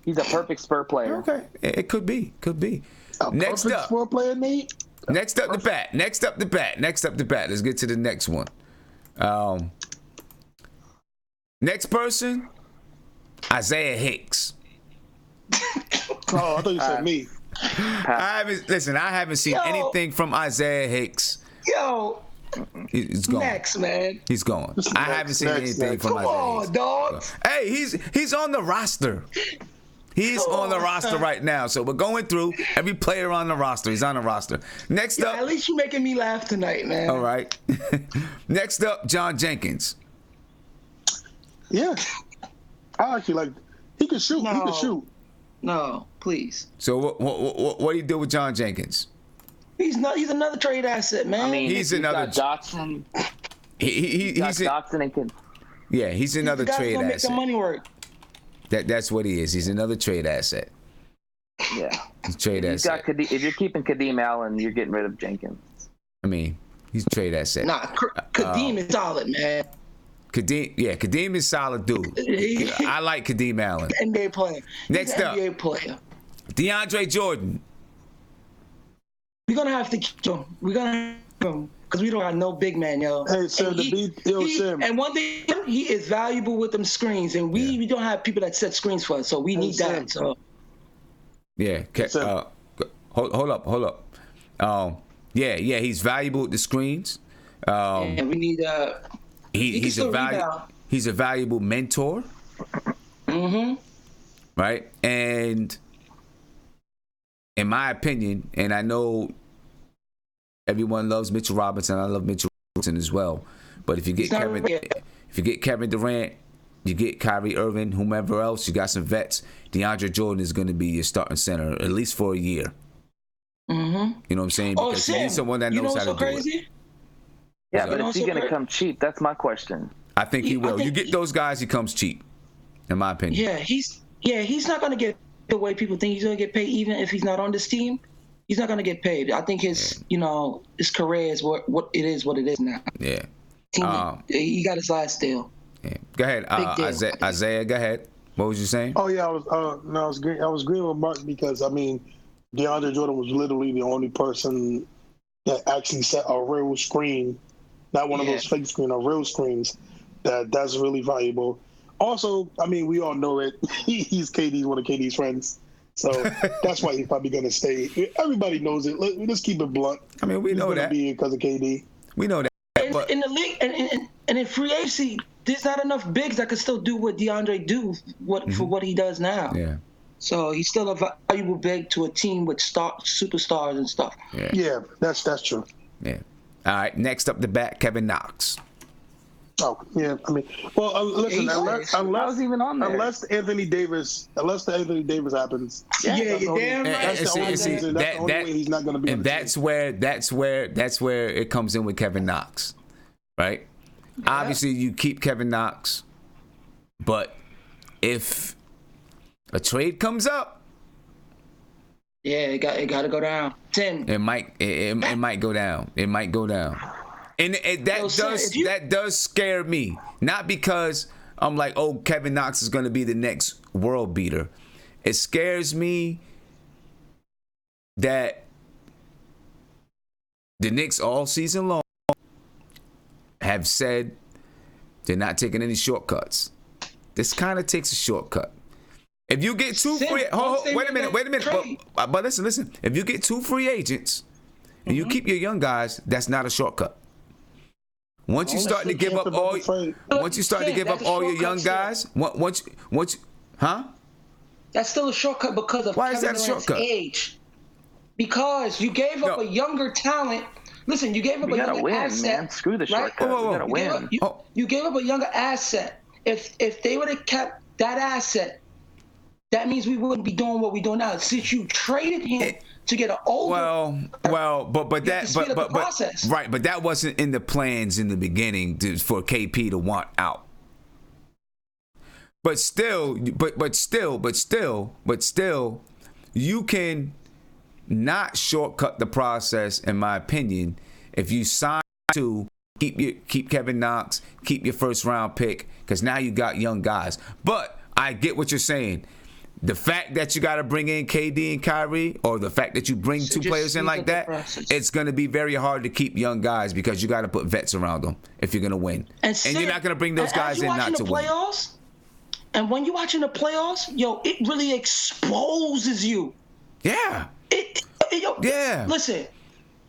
He's a perfect Spur player. Okay, it could be. Next up, Spur player, Nate. Next up the bat. Let's get to the next one. Next person, Isaiah Hicks. Oh, I thought you said me. I haven't seen anything from Isaiah Hicks. He's gone. Next, man. He's gone. I haven't seen anything from Isaiah. Come on, dog. Hey, he's on the roster. He's on the roster right now. So we're going through every player on the roster. He's on the roster. Next up. At least you're making me laugh tonight, man. All right. Next up, John Jenkins. Yeah. I actually like. He can shoot. No. He can shoot. No, please. So what do you do with John Jenkins? He's another trade asset, man. I mean, he's another Dotson. He's Dotson and can. Yeah, he's another trade asset. Make the money work. That's what he is. He's another trade asset. Yeah. He's trade asset. If you're keeping Kadeem Allen, you're getting rid of Jenkins. I mean, he's a trade asset. Nah, Kadeem is solid, man. Kadeem is solid dude. I like Kadeem Allen. NBA player. Next up, NBA player. DeAndre Jordan. We're gonna have to keep him. We're gonna keep him because we don't have no big man, yo. Hey, Sam, Sam. And one thing, he is valuable with them screens, and we don't have people that set screens for us, so we need that. So. Yeah. Hold up. Yeah, he's valuable with the screens. And we need he's a valuable mentor. Mm-hmm. Right? And in my opinion, and I know everyone loves Mitchell Robinson, I love Mitchell Robinson as well. But if you get Kevin Durant, you get Kyrie Irving, whomever else, you got some vets, DeAndre Jordan is going to be your starting center, at least for a year. Mm-hmm. You know what I'm saying? Because you need someone that knows how to do it. Yeah, but is he going to come cheap? That's my question. I think he will. You get those guys, he comes cheap, in my opinion. Yeah, he's not going to get the way people think he's going to get paid, even if he's not on this team. He's not going to get paid. I think his career is what it is now. Yeah. He got his last deal. Yeah. Go ahead, Isaiah. Go ahead. What was you saying? Oh yeah, I was agreeing with Mark because I mean, DeAndre Jordan was literally the only person that actually set a real screen, not one of those fake screens, or real screens. That's really valuable. Also, I mean, we all know it. He's one of KD's friends. So that's why he's probably going to stay. Everybody knows it. Let's keep it blunt. I mean, we He's know gonna that. be because of KD. We know that. But In the league and in free agency, there's not enough bigs that can still do what DeAndre do for what he does now. yeah. So he's still a valuable big to a team with superstars and stuff. Yeah, that's true. Yeah. All right. Next up the bat, Kevin Knox. Oh, yeah. I mean, well, listen, I was even on there. unless the Anthony Davis happens. Yeah, that's you're the damn right. That's the only way he's not going to be. And that's where it comes in with Kevin Knox, right? Yeah. Obviously, you keep Kevin Knox, but if a trade comes up, yeah, it got to go down. 10. It might go down. It might go down. And that does scare me. Not because I'm like, oh, Kevin Knox is going to be the next world beater. It scares me that the Knicks all season long have said they're not taking any shortcuts. This kind of takes a shortcut. If you get two free, wait a minute. But listen. If you get two free agents and you keep your young guys, that's not a shortcut. Once you start to give up all your young guys, huh? That's still a shortcut because of Kevin Durant's age. Because you gave up a younger talent. Listen, you gave up a younger asset. Man. Screw the shortcut. Right? We gotta win. You gave up a younger asset. If they would have kept that asset, that means we wouldn't be doing what we're doing now. Since you traded him to get an older, but that wasn't in the plans in the beginning for KP to want out. But still, you can not shortcut the process, in my opinion, if you sign to keep Kevin Knox, keep your first round pick, because now you got young guys. But I get what you're saying. The fact that you got to bring in KD and Kyrie, or the fact that you bring two players in like that, it's going to be very hard to keep young guys because you got to put vets around them if you're going to win. And you're not going to bring those guys in not to win. And when you're watching the playoffs, it really exposes you. Yeah. Yeah. Listen.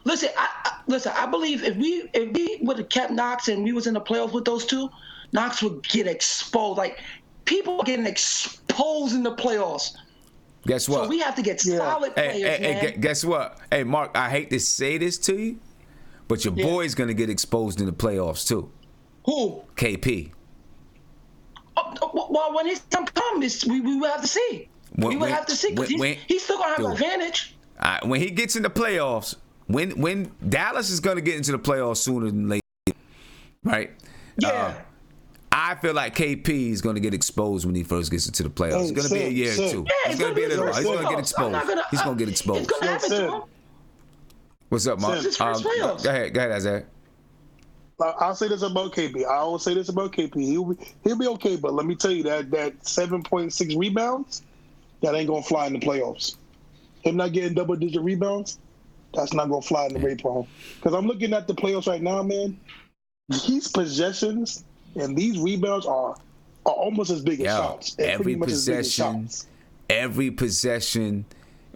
I believe if we would have kept Knox and we was in the playoffs with those two, Knox would get exposed. Like, people are getting exposed in the playoffs. Guess what? So we have to get solid players, man. Guess what? Hey, Mark, I hate to say this to you, but your boy's going to get exposed in the playoffs too. Who? KP. Well, when his time comes, we will have to see. We will have to see, because he's still going to have an advantage. When he gets in the playoffs, when Dallas is going to get into the playoffs sooner than later, right? Yeah. I feel like KP is going to get exposed when he first gets into the playoffs. It's going to be a year or two. Yeah, it's going to be a little while. He's going to get exposed. He's going to get exposed. It's going to happen to him. What's up, Mark? His first playoffs. Go ahead, Isaiah. I'll say this about KP. I always say this about KP. He'll be okay, but let me tell you that 7.6 rebounds, that ain't going to fly in the playoffs. Him not getting double-digit rebounds, that's not going to fly in the Ray Pro. Because I'm looking at the playoffs right now, man. These possessions and these rebounds are almost as big as shots. Every possession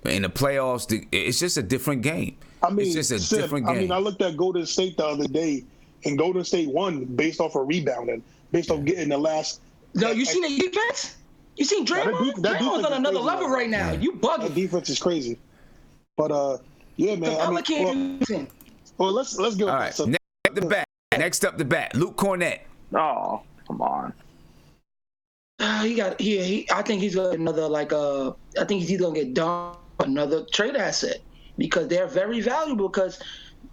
in the playoffs, it's just a different game. It's just a different game. I looked at Golden State the other day, and Golden State won based off of rebounding, based off getting the last. No, you seen the defense? You seen Draymond? Draymond's on another level right now. You bugging. The defense is crazy. But yeah, man. Well, let's go. All right. Next up the bat. Luke Kornet. Oh, come on. I think he's gonna get another I think he's either gonna get done another trade asset, because they're very valuable, because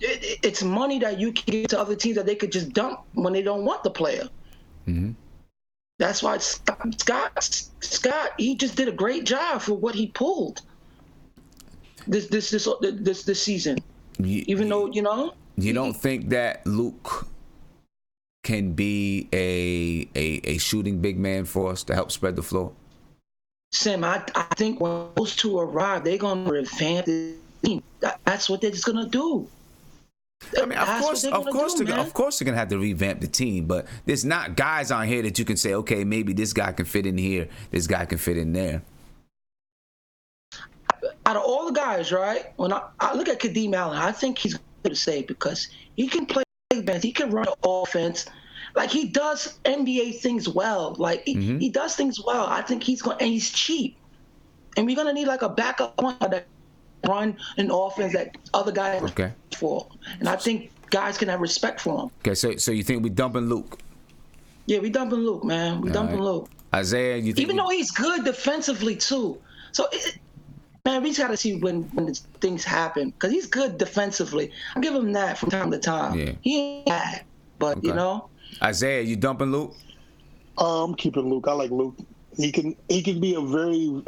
it's money that you can give to other teams that they could just dump when they don't want the player. Mm-hmm. That's why Scott, he just did a great job for what he pulled this season. Even though, you don't think that Luke can be a shooting big man for us to help spread the floor? Sam, I think when those two arrive, they're going to revamp the team. That's what they're just going to do. I mean, of course, they're gonna have to revamp the team, but there's not guys on here that you can say, okay, maybe this guy can fit in here, this guy can fit in there. guys, right? When I look at Kadeem Allen, I think he's good to say because he can play defense, he can run the offense. Like, he does NBA things well. Like, he does things well. I think he's going, and he's cheap. And we're going to need like a backup point that run an offense that other guys for. And I think guys can have respect for him. Okay, so you think we dumping Luke? Yeah, we dumping Luke, man. We dumping Luke. Isaiah, you think even though he's good defensively too. So, man, we just got to see when things happen because he's good defensively. I give him that from time to time. Yeah. He ain't bad, but you know. Isaiah, you dumping Luke? I'm keeping Luke. I like Luke. He can be a very,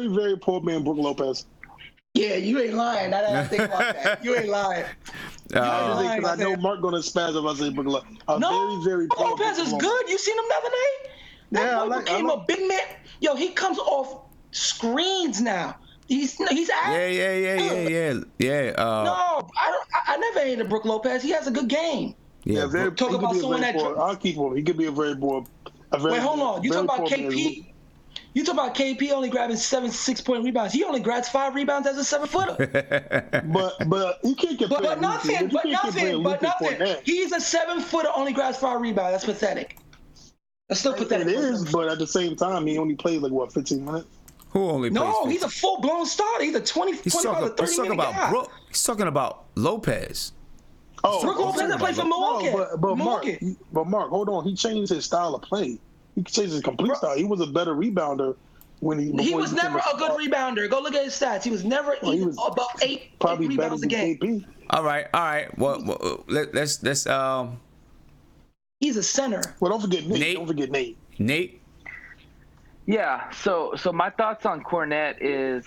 very poor man, Brook Lopez. Yeah, you ain't lying. Now that I think about that, you ain't lying. I know Mark gonna spaz if I say Brook Lopez. Very poor Lopez is good. You seen him the other day? That became a big man. Yo, he comes off screens now. He's Yeah. No, I never hated Brook Lopez. He has a good game. Yeah, talk about someone that. I'll keep him. He could be a very poor. Wait, hold on. You talk about KP? You talk about KP only grabbing 6-point rebounds. He only grabs 5 rebounds as a 7-footer. but you can't compare. But nothing. He's a 7-footer only grabs 5 rebounds. That's pathetic. That's still pathetic. It is, but at the same time, he only plays like 15 minutes. Who only plays? No, he's a full-blown starter. He's a 25 to 30 minute guy. He's talking about Brook. He's talking about Lopez. Brook Lopez plays for Milwaukee. But Mark, hold on. He changed his style of play. He changed his complete style. He was a better rebounder when he was never a good rebounder. Go look at his stats. He was never about 8 rebounds a game. KP. All right. Well, let's He's a center. Well, don't forget Nate. Nate. Yeah. So my thoughts on Kornet is,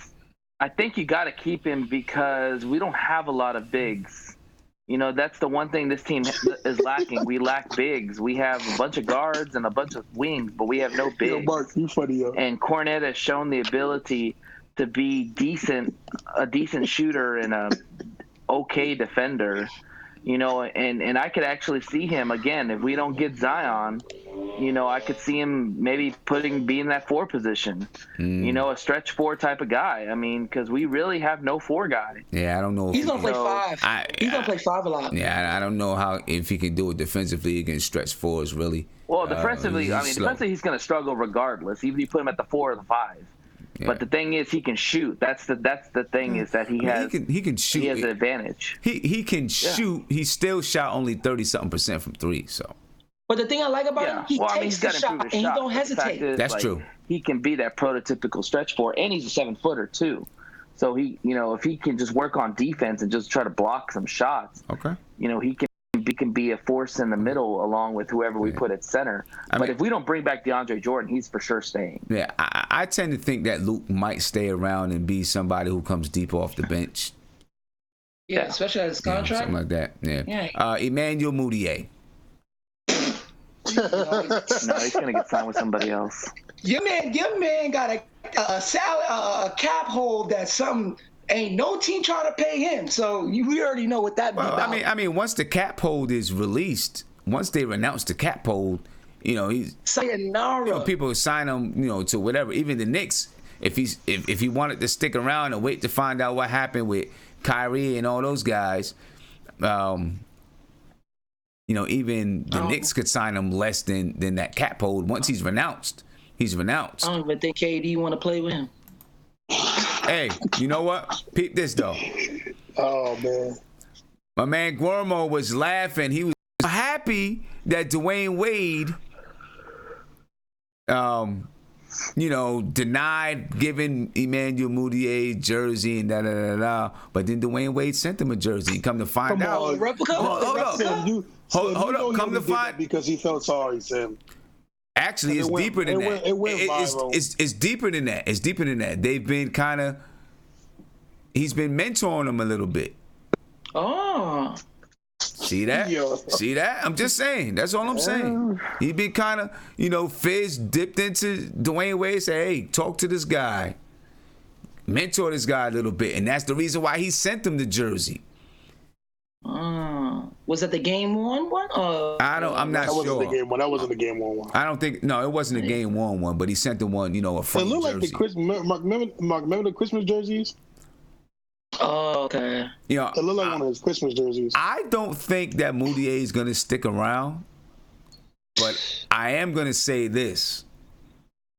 I think you got to keep him because we don't have a lot of bigs. You know, that's the one thing this team is lacking. We lack bigs. We have a bunch of guards and a bunch of wings, but we have no bigs. Yo, Mark, you funny, yo. And Kornet has shown the ability to be a decent shooter and a okay defender. You know, and I could actually see him again if we don't get Zion. You know, I could see him maybe be in that 4 position. You know, a stretch 4 type of guy. I mean, because we really have no 4 guy. Yeah, I don't know. He's gonna play 5. He's gonna play 5 a lot. Yeah, I don't know if he can do it defensively against stretch 4s really. Well, defensively, defensively he's gonna struggle regardless, even if you put him at the 4 or the 5. Yeah. But the thing is, he can shoot. That's the thing is that he has. He can shoot. He has an advantage. He can shoot. He still shot only 30-something% from 3. So. But the thing I like about him, he takes the shot and he don't hesitate. That's true. He can be that prototypical stretch 4, and he's a 7-footer too. So if he can just work on defense and just try to block some shots, he can be a force in the middle along with whoever we put at center. But if we don't bring back DeAndre Jordan, he's for sure staying. Yeah, I tend to think that Luke might stay around and be somebody who comes deep off the bench. Yeah, especially at his contract. Something like that. Yeah. Emmanuel Mudiay. No, he's gonna get signed with somebody else. Your man got a cap hold that ain't no team trying to pay him. So we already know what that means. I mean, once the cap hold is released, once they announce the cap hold, he's sayonara. People sign him, to whatever. Even the Knicks, if he wanted to stick around and wait to find out what happened with Kyrie and all those guys, even the Knicks could sign him less than that cap hold. Once he's renounced, he's renounced. I don't even think KD want to play with him. Hey, you know what? Peep this, though. Oh, man. My man Guillermo was laughing. He was happy that Dwayne Wade, denied giving Emmanuel Mudiay jersey and da-da-da-da. But then Dwayne Wade sent him a jersey. Come to find out. Hold up. Come to find because he felt sorry, Sam. Actually, it's deeper than that. It's deeper than that. It's deeper than that. They've been he's been mentoring him a little bit. Oh. See that? See that? I'm just saying. That's all I'm saying. He been Fizz dipped into Dwayne Wade, say, hey, talk to this guy. Mentor this guy a little bit. And that's the reason why he sent him the jersey. Was that the game one? I'm not sure. That wasn't the game one. I don't think. No, it wasn't a game one, but he sent the one. A front jersey. It looked like Mark, remember the Christmas jerseys? Oh, okay. It looked like one of his Christmas jerseys. I don't think that Moutier is going to stick around, but I am going to say this.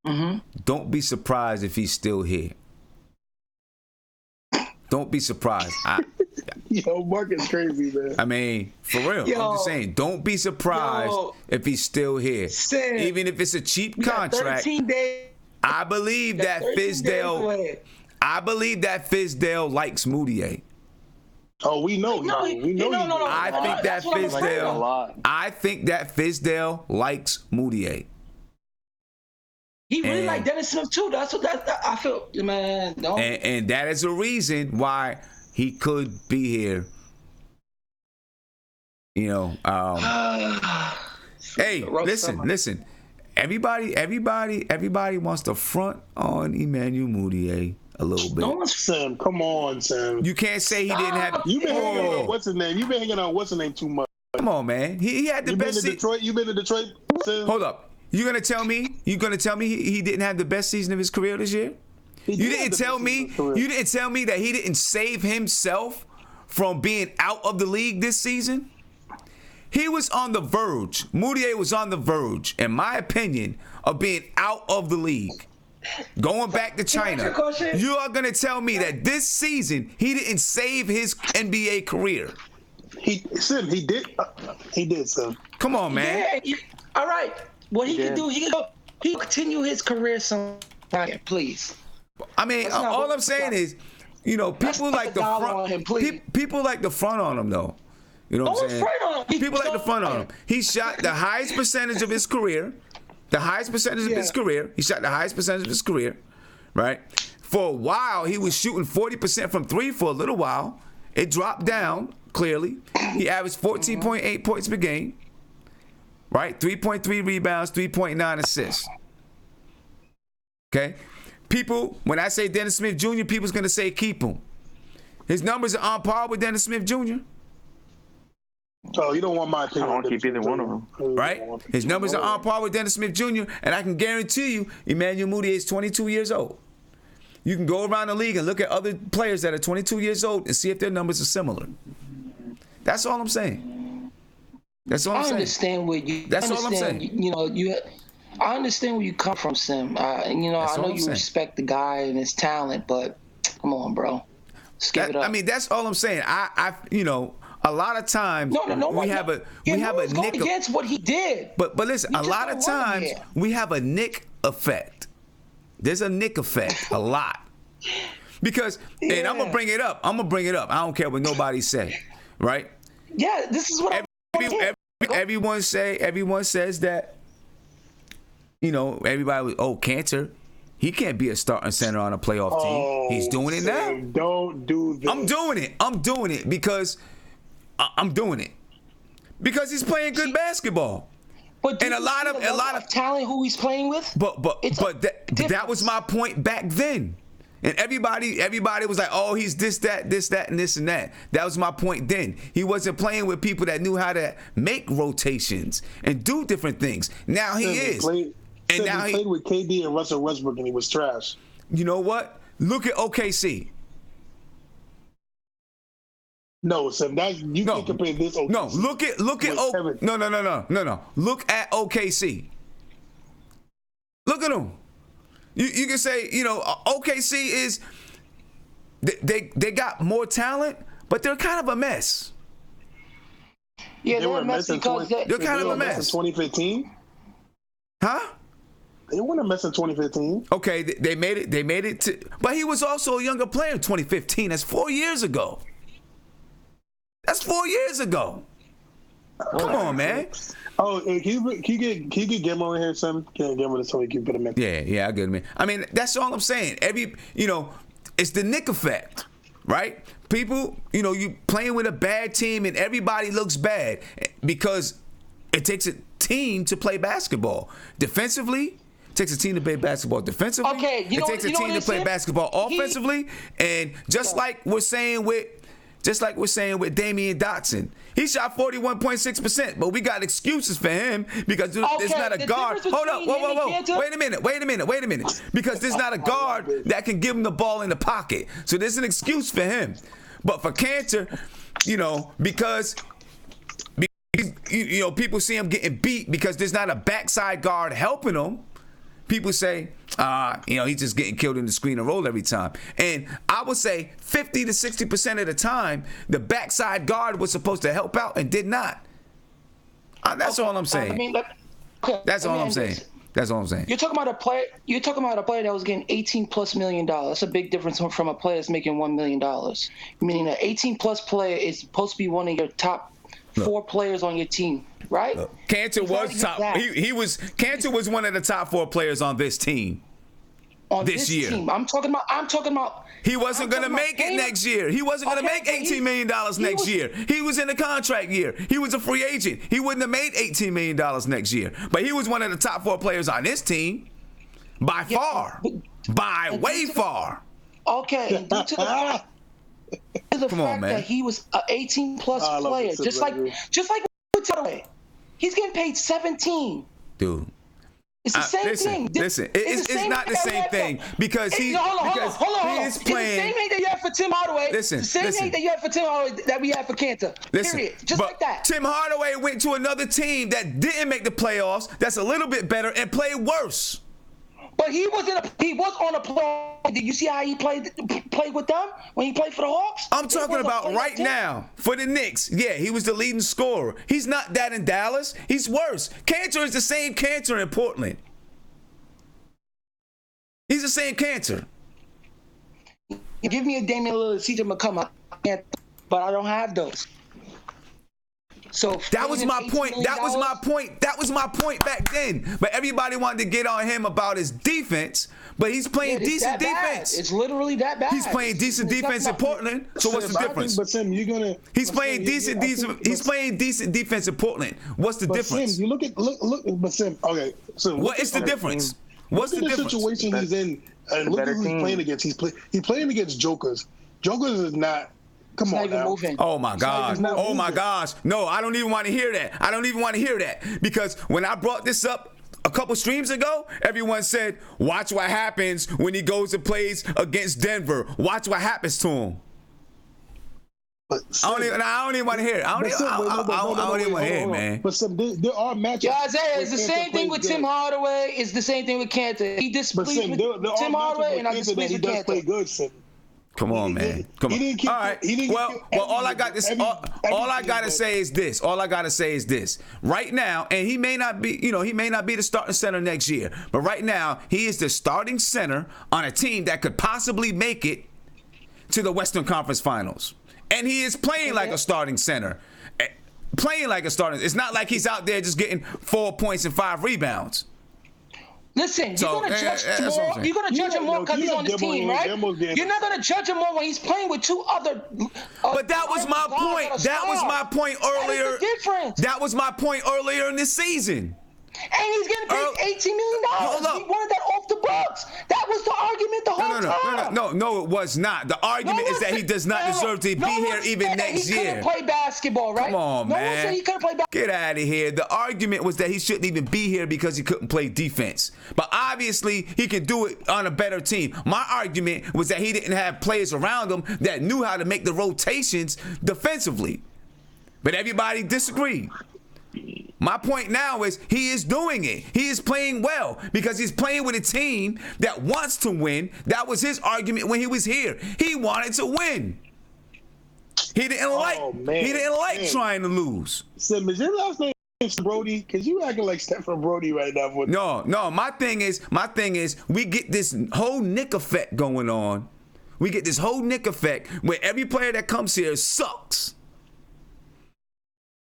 Mm-hmm. Don't be surprised if he's still here. Don't be surprised. Yo, Mark is crazy, man. I mean, for real. I'm just saying, don't be surprised if he's still here. Even if it's a cheap contract. 13 days. I believe that Fizdale likes Moutier. Oh, we know. We know. I think that Fizdale likes Moutier. He really like Dennis Smith too. That's what I feel, man. And that is a reason why he could be here. Hey, listen. Everybody wants to front on Emmanuel Moutier a little bit. Sam, come on, Sam. You can't say he didn't have. You've been hanging on what's his name? You've been hanging on what's his name too much. Come on, man. He had the best. You've been to Detroit. Sam? Hold up. You gonna tell me he didn't have the best season of his career this year? You didn't tell me that he didn't save himself from being out of the league this season? He was on the verge. Moutier was on the verge, in my opinion, of being out of the league. Going back to China. You are going to tell me that this season he didn't save his NBA career? He did. He did, Sim. Come on, man. Yeah, all right. What he can do, he can continue his career somewhere, please. I mean, all I'm saying is, people like the front. People like the front on him, though. You know what I'm saying? People like the front on him. He shot the highest percentage of his career. He shot the highest percentage of his career, right? For a while, he was shooting 40% from three for a little while. It dropped down, clearly. He averaged 14.8 points per game, right? 3.3 rebounds, 3.9 assists. Okay? People, when I say Dennis Smith Jr., people's going to say keep him. His numbers are on par with Dennis Smith Jr. Oh, you don't want my opinion. I don't keep either one of them. Right? His numbers are on par with Dennis Smith Jr., and I can guarantee you Emmanuel Moutier is 22 years old. You can go around the league and look at other players that are 22 years old and see if their numbers are similar. That's all I'm saying. I understand where you. That's all I'm saying. I understand where you come from, Sim. I know you respect the guy and his talent, but come on, bro. Skip it up. I mean, that's all I'm saying. A lot of times we have a Nick against what he did. But listen, a lot of times we have a Nick effect. There's a Nick effect a lot. Because and I'm gonna bring it up. I don't care what nobody say. Right? Yeah, this is what everyone says that everybody was Cantor. He can't be a starting center on a playoff team. He's doing it now. Don't do this. I'm doing it because he's playing good basketball. But a lot of talent who he's playing with. But that was my point back then. And everybody was like, oh, he's this, that, and this, and that. That was my point then. He wasn't playing with people that knew how to make rotations and do different things. Now he is. He played with KD and Russell Westbrook, and he was trash. You know what? Look at OKC. No, Sam, you can't compare this OKC. No, look at No. Look at OKC. Look at them. You can say, OKC is they got more talent, but they're kind of a mess. Yeah, they're a mess because they're kind of a mess. In 2015? Huh? They weren't a mess in 2015. Okay, they made it to, but he was also a younger player in 2015. That's 4 years ago. Come on, man. Oh, can you get Gimmo in here, son? Can Gimmo this so we can put him in? Yeah, I get him in. I mean, that's all I'm saying. It's the Nick effect, right? People, you playing with a bad team and everybody looks bad because it takes a team to play basketball. Defensively, it takes a team to play basketball defensively. Okay, it takes a team to play basketball offensively. And just like we're saying with Just like we're saying with Damian Dotson. He shot 41.6%, but we got excuses for him because there's not a guard. Hold up, whoa. Wait a minute. Because there's not a guard that can give him the ball in the pocket. So there's an excuse for him. But for Cantor, because people see him getting beat because there's not a backside guard helping him. People say, he's just getting killed in the screen and roll every time. And I would say 50 to 60% of the time, the backside guard was supposed to help out and did not. That's all I'm saying. That's all I'm saying. You're talking about a player. You're talking about a player that was getting $18+ million. That's a big difference from a player that's making $1 million. Meaning an 18+ player is supposed to be one of your top 4 players on your team, right? Cantor was top. Cantor was one of the top 4 players on this team. On this year. Team. I'm talking about. He wasn't going to make it next year. He wasn't going to make $18 million next year. He was in a contract year. He was a free agent. He wouldn't have made $18 million next year. But he was one of the top 4 players on this team by far. Way far. Okay, and due to the fact that he was an 18+ player, just like he's getting paid 17. Dude. It's the same thing. Listen, it's not the same thing because he is playing. It's the same thing that you have for Tim Hardaway. The same thing that you have for Tim Hardaway that we have for Cantor. Period. Just like that. Tim Hardaway went to another team that didn't make the playoffs. That's a little bit better and played worse. But he was on a play. Did you see how he played with them when he played for the Hawks? I'm talking about right now for the Knicks. Yeah, he was the leading scorer. He's not that in Dallas. He's worse. Cantor is the same Cantor in Portland. He's the same Cantor. Give me a Damian Lillard, CJ McCollum, but I don't have those. So that was my point. That was my point back then. But everybody wanted to get on him about his defense. But he's playing decent defense. It's literally that bad. He's playing decent defense in Portland. So what's the difference? But Sim, He's playing decent defense in Portland. What's the difference? Sim, you look. But Sim, okay. So what is the difference? What's the difference? Situation he's in, and look who he's playing against. He's playing against jokers. Jokers is not. Come on now. Oh my God. Oh my gosh. No, I don't even want to hear that. Because when I brought this up a couple streams ago, everyone said, watch what happens when he goes and plays against Denver. Watch what happens to him. I don't even want to hear it. I don't even want to hear it, man. But there are matchups. Yeah, Isaiah, it's the same thing with Tim Hardaway. It's the same thing with Cantor. He displeased with Tim Hardaway, and I displeased with Cantor. Play good, Sim. Come on, man. Come on. All right. Well, all I got to say is this. Right now, and he may not be the starting center next year, but right now he is the starting center on a team that could possibly make it to the Western Conference Finals. And he is playing like a starting center. It's not like he's out there just getting 4 points and 5 rebounds. Listen, you're going to judge him more because he's on this team, right? You're not going to judge him more when he's playing with 2 other. But that was my point. That was my point earlier. That is the difference. That was my point earlier in this season. And he's getting paid $18 million. He wanted that off the books. That was the argument the whole time. No, it was not. The argument is that he does not deserve to be here even next year. He couldn't play basketball, right? Come on, man. No one said he couldn't play basketball. Get out of here. The argument was that he shouldn't even be here because he couldn't play defense. But obviously, he could do it on a better team. My argument was that he didn't have players around him that knew how to make the rotations defensively. But everybody disagreed. My point now is he is doing it. He is playing well because he's playing with a team that wants to win. That was his argument when he was here. He wanted to win. He didn't like trying to lose. Sim, is your last name Brody? Because you acting like Stephen Brody right now. No. My thing is, we get this whole Nick effect going on. We get this whole Nick effect where every player that comes here sucks.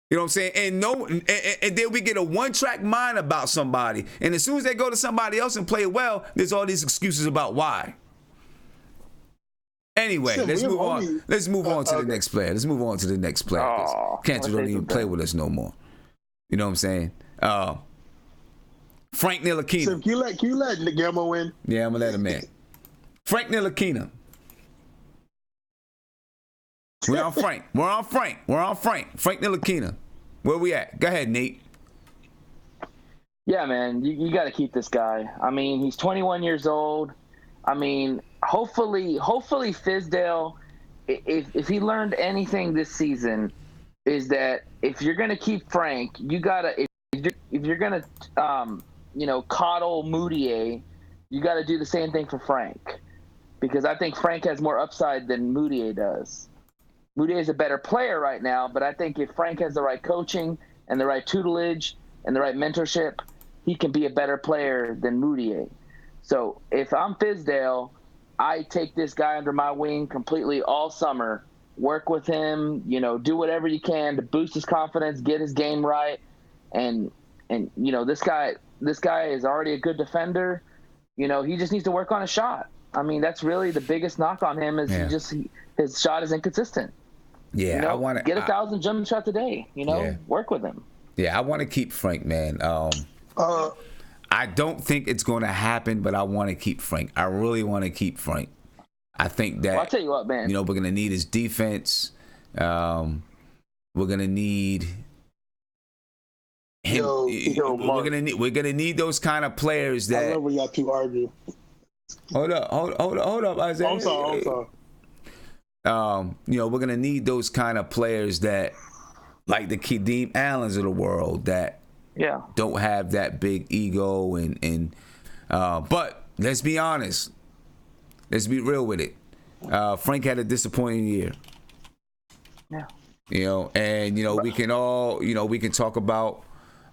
You know what I'm saying? And then we get a one-track mind about somebody. And as soon as they go to somebody else and play well, there's all these excuses about why. Anyway, let's move on. Let's move on to the next player. Cantor don't even play with us no more. You know what I'm saying? Frank Ntilikina. So can you let Guillermo in? Yeah, I'm gonna let him in. Frank Ntilikina. We're on Frank. We're on Frank. We're on Frank. Frank Ntilikina. Where we at? Go ahead, Nate. Yeah, man, you got to keep this guy. I mean, he's 21 years old. I mean, hopefully Fizdale, if he learned anything this season, is that if you're going to keep Frank, you got to if you're going to coddle Moutier, you got to do the same thing for Frank, because I think Frank has more upside than Moutier does. Moutier is a better player right now, but I think if Frank has the right coaching and the right tutelage and the right mentorship, he can be a better player than Moutier. So if I'm Fizdale, I take this guy under my wing completely all summer, work with him, do whatever you can to boost his confidence, get his game right. And this guy is already a good defender. He just needs to work on a shot. I mean, that's really the biggest knock on him is his shot is inconsistent. Yeah, I want to get 1,000 jump shots a day. Work with him. Yeah, I want to keep Frank, man. I don't think it's going to happen, but I want to keep Frank. I really want to keep Frank. I think that I'll tell you what, man. we're going to need his defense. We're going to need him. We're going to need those kind of players that. I love when y'all two argue. Hold up, Isaiah. I'm sorry. We're going to need those kind of players that, like the Kadeem Allens of the world, that don't have that big ego but let's be honest. Let's be real with it. Frank had a disappointing year. Yeah. We can all, we can talk about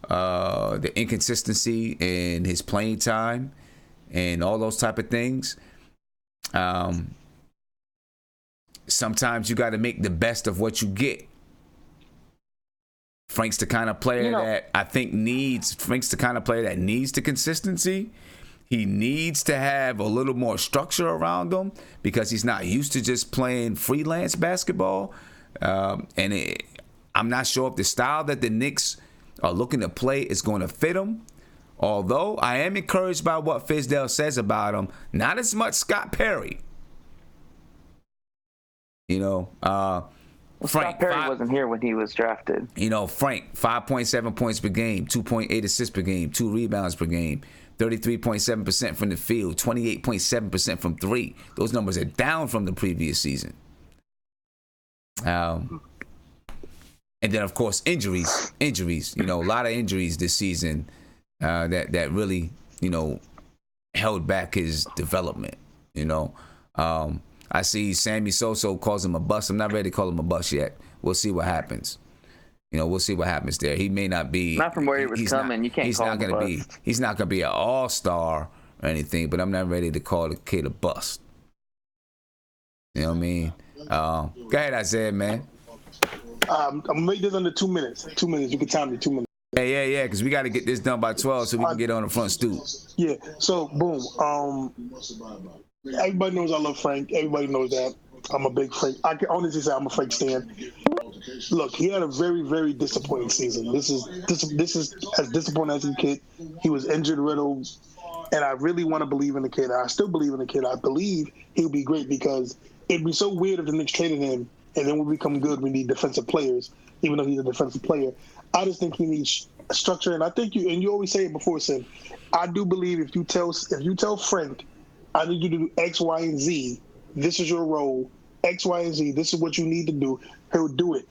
the inconsistency in his playing time and all those type of things. Sometimes you got to make the best of what you get. Frank's the kind of player that I think needs the consistency. He needs to have a little more structure around him because he's not used to just playing freelance basketball. I'm not sure if the style that the Knicks are looking to play is going to fit him. Although I am encouraged by what Fizdale says about him. Not as much Scott Perry. Frank, Scott Perry wasn't here when he was drafted. Frank, 5.7 points per game, 2.8 assists per game, 2 rebounds per game, 33.7% from the field, 28.7% from three. Those numbers are down from the previous season. And then, of course, injuries. A lot of injuries this season that really, held back his development. I see Sammy Soso calls him a bust. I'm not ready to call him a bust yet. We'll see what happens. We'll see what happens there. He may not be. Not from where he was coming. You can't call him a bust. He's not going to be an all-star or anything, but I'm not ready to call the kid a bust. You know what I mean? Go ahead, Isaiah, man. I'm going to make this under 2 minutes. 2 minutes. You can time me 2 minutes. Yeah, because we got to get this done by 12 so we can get on the front stoop. Yeah, so, boom. Everybody knows I love Frank. Everybody knows that. I'm a big Frank. I can honestly say I'm a Frank stan. Look, he had a very, very disappointing season. This is as disappointing as he could. He was injured, riddled, and I really want to believe in the kid. I still believe in the kid. I believe he'll be great because it'd be so weird if the Knicks traded him and then when we become good, we need defensive players, even though he's a defensive player. I just think he needs structure, and I think you always say it before, Sim. I do believe if you tell Frank, I need you to do X, Y, and Z. This is your role. X, Y, and Z. This is what you need to do. He'll do it.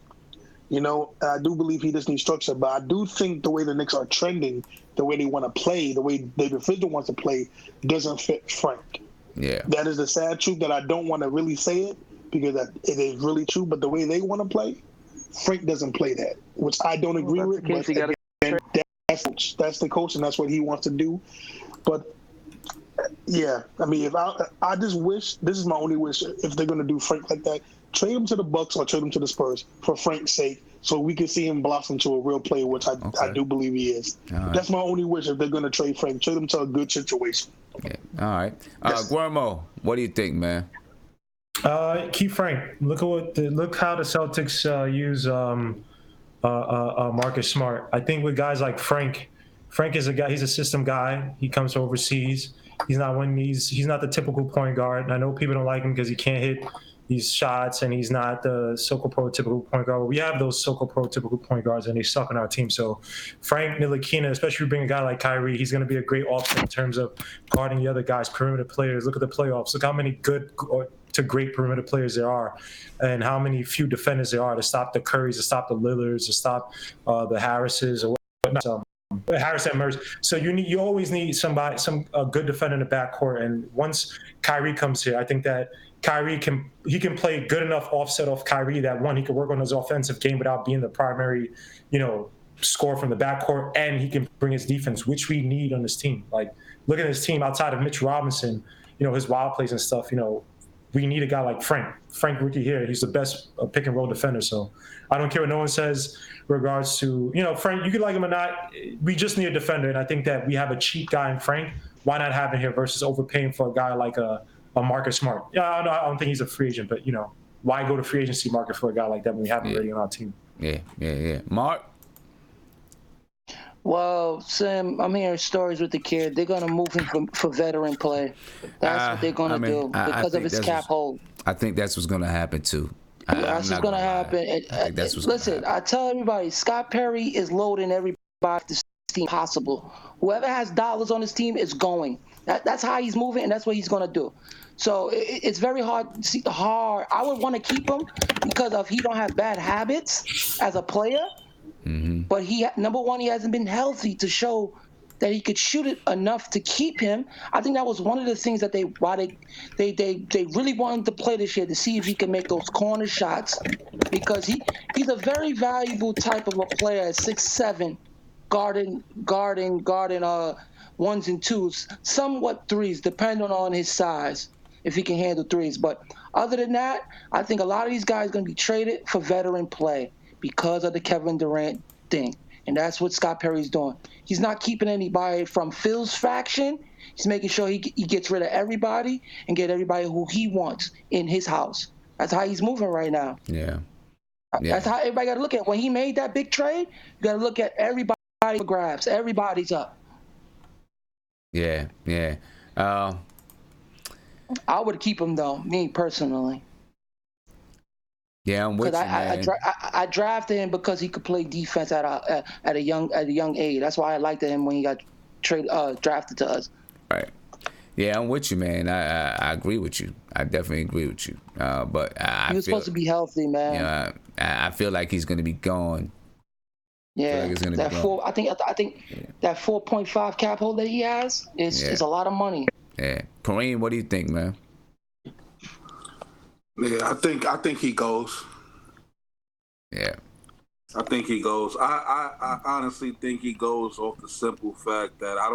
I do believe he just needs structure. But I do think the way the Knicks are trending, the way they want to play, the way David Fizdale wants to play, doesn't fit Frank. Yeah. That is the sad truth that I don't want to really say it because it is really true. But the way they want to play, Frank doesn't play that, which I don't agree with. But again, that's the coach, and that's what he wants to do. But yeah, I mean, if I just wish, this is my only wish, if they're going to do Frank like that, trade him to the Bucks or trade him to the Spurs for Frank's sake, so we can see him blossom to a real player, which I do believe he is. Right. That's my only wish if they're going to trade Frank. Trade him to a good situation. Yeah. All right. Guillermo, what do you think, man? Keep Frank. Look how the Celtics use Marcus Smart. I think with guys like Frank is a guy. He's a system guy. He comes from overseas. He's not the typical point guard. I know people don't like him because he can't hit these shots, and he's not the so-called prototypical point guard. We have those so-called prototypical point guards, and they suck on our team. So Frank Ntilikina, especially being a guy like Kyrie, he's going to be a great offset in terms of guarding the other guys, perimeter players. Look at the playoffs. Look how many good to great perimeter players there are, and how many few defenders there are to stop the Currys, to stop the Lillards, to stop the Harrises or whatnot. Harris and Murs. So you always need a good defender in the backcourt. And once Kyrie comes here, I think that Kyrie can play good enough offset off Kyrie that he can work on his offensive game without being the primary, scorer from the backcourt, and he can bring his defense, which we need on this team. Like, look at his team outside of Mitch Robinson, his wild plays and stuff. We need a guy like Frank rookie here. He's the best pick and roll defender. So I don't care what no one says regards to, Frank, you could like him or not. We just need a defender. And I think that we have a cheap guy in Frank. Why not have him here versus overpaying for a guy like a Marcus Smart? Yeah, I don't think he's a free agent, but why go to free agency market for a guy like that when we have him already on our team? Yeah. Mark? Well, Sam, I'm hearing stories with the kid. They're going to move him for veteran play. That's what they're going to do because of his cap hold. I think that's what's going to happen, too. That's what's going to happen. Listen, I tell everybody, Scott Perry is loading everybody off this team possible. Whoever has dollars on his team is going. That's how he's moving, and that's what he's going to do. So it's very hard. I would want to keep him because he don't have bad habits as a player. Mm-hmm. But number one, he hasn't been healthy to show that he could shoot it enough to keep him. I think that was one of the things that they really wanted to play this year, to see if he can make those corner shots, because he's a very valuable type of a player at 6'7", guarding ones and twos, somewhat threes, depending on his size, if he can handle threes. But other than that, I think a lot of these guys are going to be traded for veteran play because of the Kevin Durant thing. And that's what Scott Perry's doing. He's not keeping anybody from Phil's faction. He's making sure he gets rid of everybody and get everybody who he wants in his house. That's how he's moving right now. Yeah. That's how everybody got to look at it. When he made that big trade, you got to look at everybody for grabs. Everybody's up. Yeah. I would keep him, though, me personally. Yeah, I'm with you, man. I drafted him because he could play defense at a young age. That's why I liked him when he got drafted to us. Right. Yeah, I'm with you, man. I agree with you. I definitely agree with you. But he was supposed to be healthy, man. I feel like he's going to be gone. Yeah, I think that 4.5 cap hold that he has is a lot of money. Yeah, Kareem, what do you think, man? Yeah, I think he goes. Yeah. I think he goes. I honestly think he goes off the simple fact that I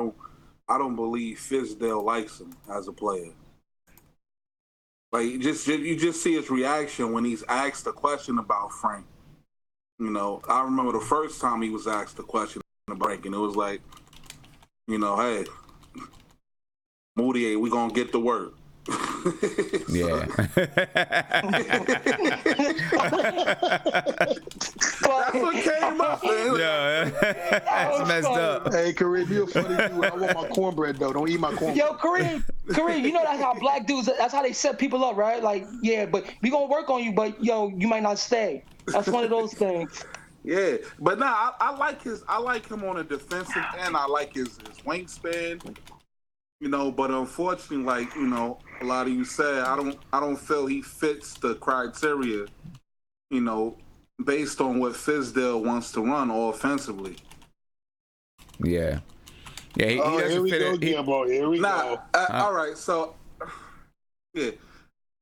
don't believe Fizdale likes him as a player. Like you just see his reaction when he's asked a question about Frank. I remember the first time he was asked a question about Frank, and it was like, hey, Moody, we gonna get to work. Yeah. That's what came up, man. Yeah, that's messed up. Hey, Kareem, you're a funny dude. I want my cornbread, though. Don't eat my cornbread. Yo, Kareem, that's how black dudes, that's how they set people up, right? Like, yeah, but we gonna work on you, but, you might not stay. That's one of those things. Yeah, but I like him on a defensive end. I like his wingspan. But unfortunately, a lot of you said, I don't feel he fits the criteria, based on what Fizdale wants to run offensively. Yeah. Yeah, he doesn't here we fit go it. again, boy. Here we go. All right, so yeah.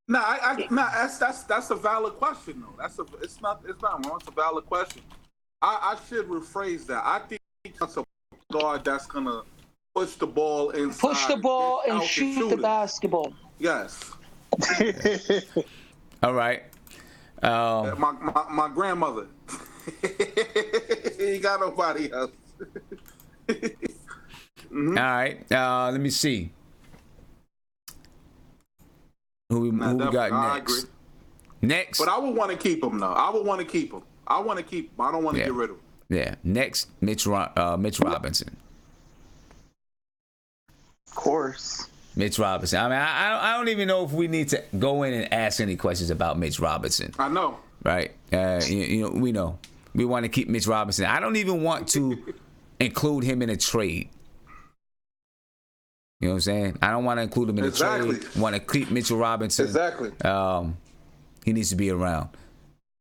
That's a valid question though. It's not wrong. It's a valid question. I should rephrase that. I think that's a guard that's gonna push the ball inside. Push the ball and shoot the basketball. Yes. All right. My grandmother. He got nobody else. Mm-hmm. All right. Let me see. Who we got next? Next. But I would want to keep him, though. I would want to keep him. I want to keep him. I don't want to get rid of him. Yeah. Next, Mitch Robinson. Of course. Mitch Robinson. I mean, I don't even know if we need to go in and ask any questions about Mitch Robinson. I know. Right? You know, we know. We want to keep Mitch Robinson. I don't even want to include him in a trade. You know what I'm saying? I don't want to include him in a trade. I want to keep Mitchell Robinson. Exactly. He needs to be around.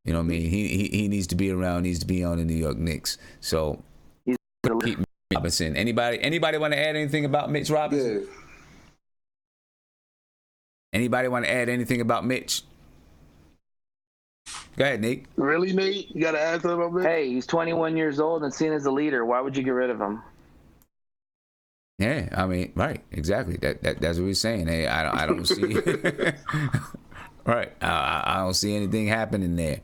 You know what I mean? He needs to be around. Needs to be on the New York Knicks. So keep Mitch Robinson. Anybody want to add anything about Mitch Robinson? Yeah. Anybody want to add anything about Mitch? Go ahead, Nate. Really, Nate? You got to add something about Mitch? Hey, he's 21 years old and seen as a leader. Why would you get rid of him? Yeah, I mean, right, exactly. That's what we're saying. Hey, I don't see. Right, I don't see anything happening there.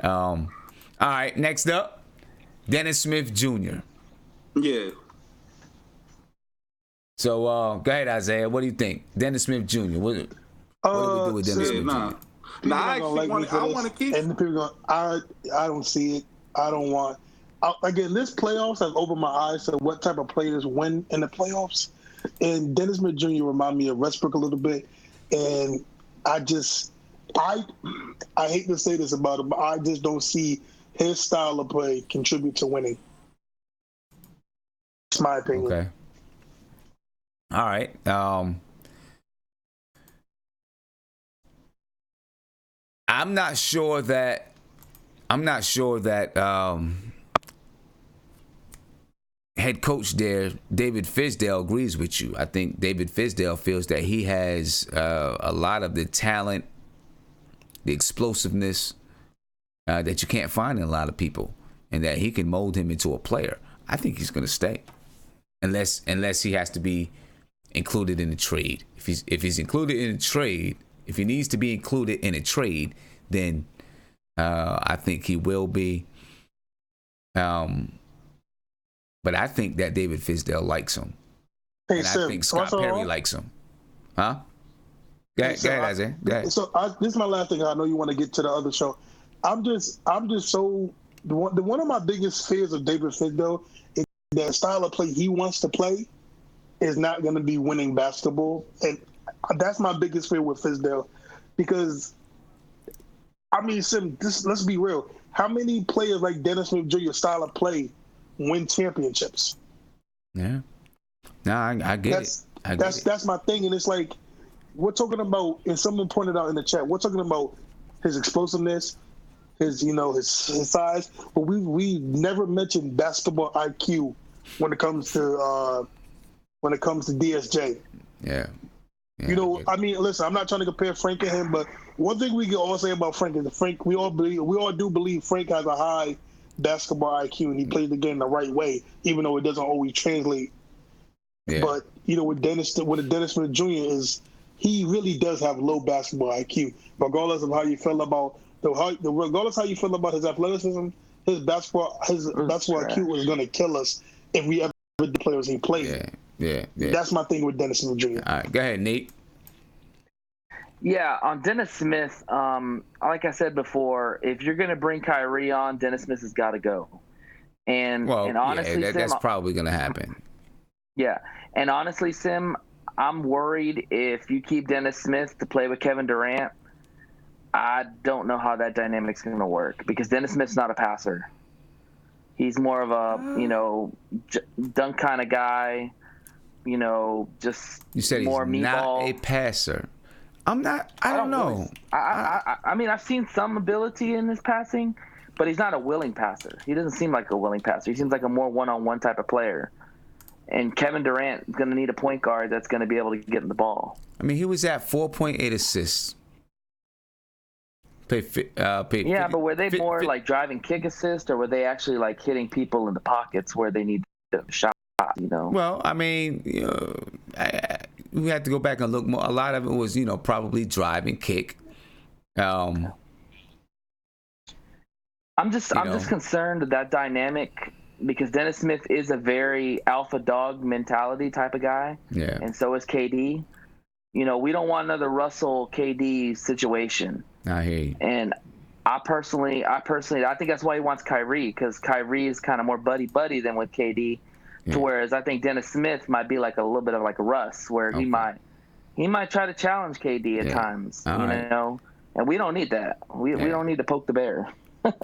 All right, next up, Dennis Smith Jr. Yeah. So go ahead, Isaiah. What do you think, Dennis Smith Jr.? What do we do with Dennis Smith Jr.? I want to keep. And the people going, I don't see it. I don't want. Again, this playoffs has opened my eyes to what type of players win in the playoffs. And Dennis Smith Jr. remind me of Westbrook a little bit. And I hate to say this about him, but I just don't see his style of play contribute to winning. That's my opinion. Okay. All right. I'm not sure that head coach there, David Fizdale, agrees with you. I think David Fizdale feels that he has a lot of the talent, the explosiveness that you can't find in a lot of people, and that he can mold him into a player. I think he's going to stay, unless he has to be included in a trade. If he's included in a trade, if he needs to be included in a trade, then I think he will be. But I think that David Fizdale likes him. Hey, and Sim, I think Scott Perry likes him. Huh? Go ahead, Isaiah. Go ahead. So this is my last thing. I know you want to get to the other show. I'm just so one of my biggest fears of David Fizdale is that style of play he wants to play is not going to be winning basketball, and that's my biggest fear with Fizdale. Because I mean, Sim, let's be real. How many players like Dennis Smith Jr. style of play win championships? Yeah. No, I get it. That's my thing, and it's like we're talking about, and someone pointed out in the chat, we're talking about his explosiveness, his size, but we never mentioned basketball IQ when it comes to DSJ. Yeah. You know, I mean, listen, I'm not trying to compare Frank and him, but one thing we can all say about Frank is that Frank, we all do believe Frank has a high basketball IQ and he plays the game the right way, even though it doesn't always translate. Yeah. But you know, with Dennis Smith Jr. is he really does have low basketball IQ, regardless of how you feel about regardless how you feel about his athleticism. His basketball IQ is going to kill us if we ever the players he played. Yeah. That's my thing with Dennis Smith Jr. All right, go ahead, Nate. Yeah, on Dennis Smith, like I said before, if you're going to bring Kyrie on, Dennis Smith has got to go. And honestly, Sim, that's probably going to happen. Yeah, and honestly, Sim, I'm worried if you keep Dennis Smith to play with Kevin Durant. I don't know how that dynamic's going to work because Dennis Smith's not a passer. He's more of a dunk kind of guy. Just you said more he's meatball. Not a passer. I'm not. I don't know. I mean, I've seen some ability in his passing, but he's not a willing passer. He doesn't seem like a willing passer. He seems like a more one-on-one type of player. And Kevin Durant is going to need a point guard that's going to be able to get him the ball. I mean, he was at 4.8 assists. But were they more like driving kick assist, or were they actually like hitting people in the pockets where they need the shot? Well, I mean, we had to go back and look more. A lot of it was, probably drive and kick. I'm just concerned that dynamic, because Dennis Smith is a very alpha dog mentality type of guy. Yeah. And so is KD. We don't want another Russell KD situation. I hear you. And I personally, I think that's why he wants Kyrie, because Kyrie is kind of more buddy than with KD. Yeah. Whereas I think Dennis Smith might be like a little bit of like a Russ, where he might He might try to challenge KD at times, All right. know, and we don't need that. We don't need to poke the bear.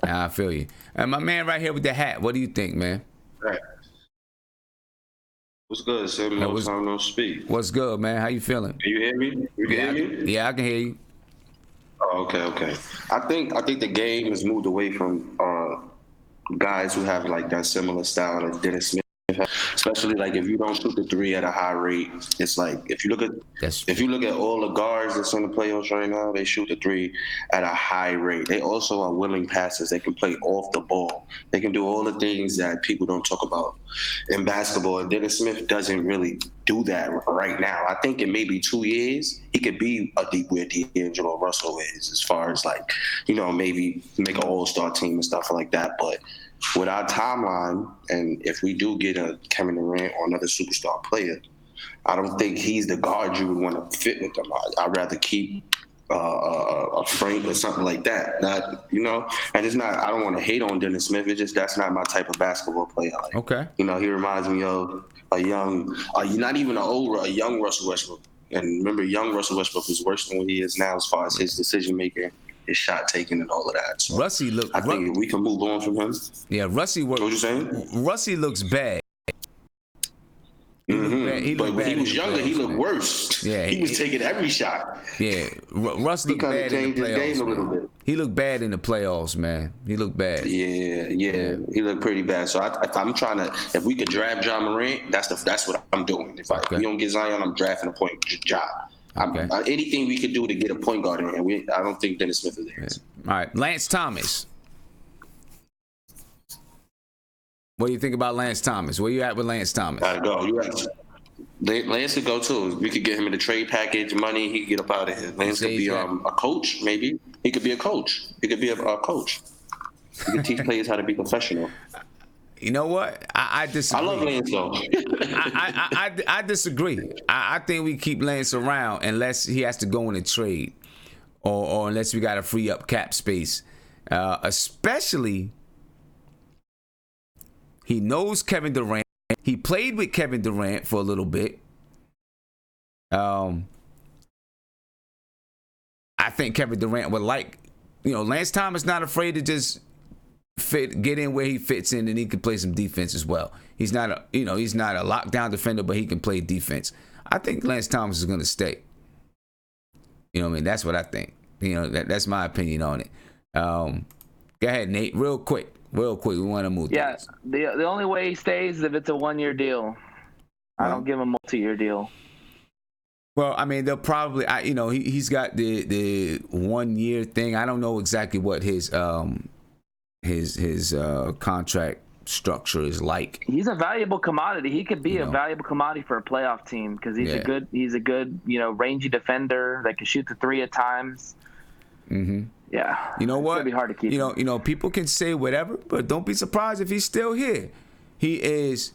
I feel you. And my man right here with the hat, what do you think, man? Right. What's good, Sam? No time, no speak. What's good, man? How you feeling? Can you hear me? You can hear me? Yeah, I can hear you. Oh, okay. I think the game has moved away from guys who have like that similar style as Dennis Smith. Especially like if you don't shoot the three at a high rate, it's like if you look at all the guards that's in the playoffs right now, they shoot the three at a high rate. They also are willing passers. They can play off the ball. They can do all the things that people don't talk about in basketball. And Dennis Smith doesn't really do that right now. I think in maybe 2 years he could be a deep where D'Angelo Russell is, as far as like, maybe make an all-star team and stuff like that. But with our timeline, and if we do get a Kevin Durant or another superstar player, I don't think he's the guard you would want to fit with them. I'd rather keep a Frank or something like that. Not, and it's not. I don't want to hate on Dennis Smith. It's just that's not my type of basketball player. Like, okay. He reminds me of a young, not even a young Russell Westbrook. And remember, young Russell Westbrook is worse than what he is now as far as his decision making, his shot taking, and all of that. So I think we can move on from him. Yeah, Russie. What you saying? Russie looks bad. But when he was younger, he looked worse. Yeah, he was taking every shot. Yeah, Russ looked bad in the playoffs. Game a little bit. He looked bad in the playoffs, man. He looked bad. Yeah. He looked pretty bad. So I'm trying to. If we could draft John Morant, that's what I'm doing. If we don't get Zion, I'm drafting a point job. Okay. Anything we could do to get a point guard in here. I don't think Dennis Smith is there. Yeah. All right, Lance Thomas. What do you think about Lance Thomas? Where you at with Lance Thomas? Gotta go. You right. Lance could go too. We could get him in the trade package, money. He could get up out of here. Lance could be a coach, maybe. He could be a coach. He could be a coach. He could teach players how to be professional. You know what? I disagree. I love Lance though. I disagree. I think we keep Lance around unless he has to go in a trade, or unless we got to free up cap space. Especially, he knows Kevin Durant. He played with Kevin Durant for a little bit. I think Kevin Durant would like, Lance Thomas not afraid to just get in where he fits in, and he can play some defense as well. He's not a lockdown defender, but he can play defense. I think Lance Thomas is going to stay. That's what I think. That's my opinion on it. Go ahead, Nate. Real quick. We want to move. Yeah, the only way he stays is if it's a 1-year deal. I don't give him a multi-year deal. Well, I mean, they'll probably, he's got the 1-year thing. I don't know exactly what his contract structure is like. He's a valuable commodity. He could be a valuable commodity for a playoff team because he's a good, rangy defender that can shoot the three at times. Mm-hmm. Yeah. You know what? It's gonna be hard to keep him. People can say whatever, but don't be surprised if he's still here. He is.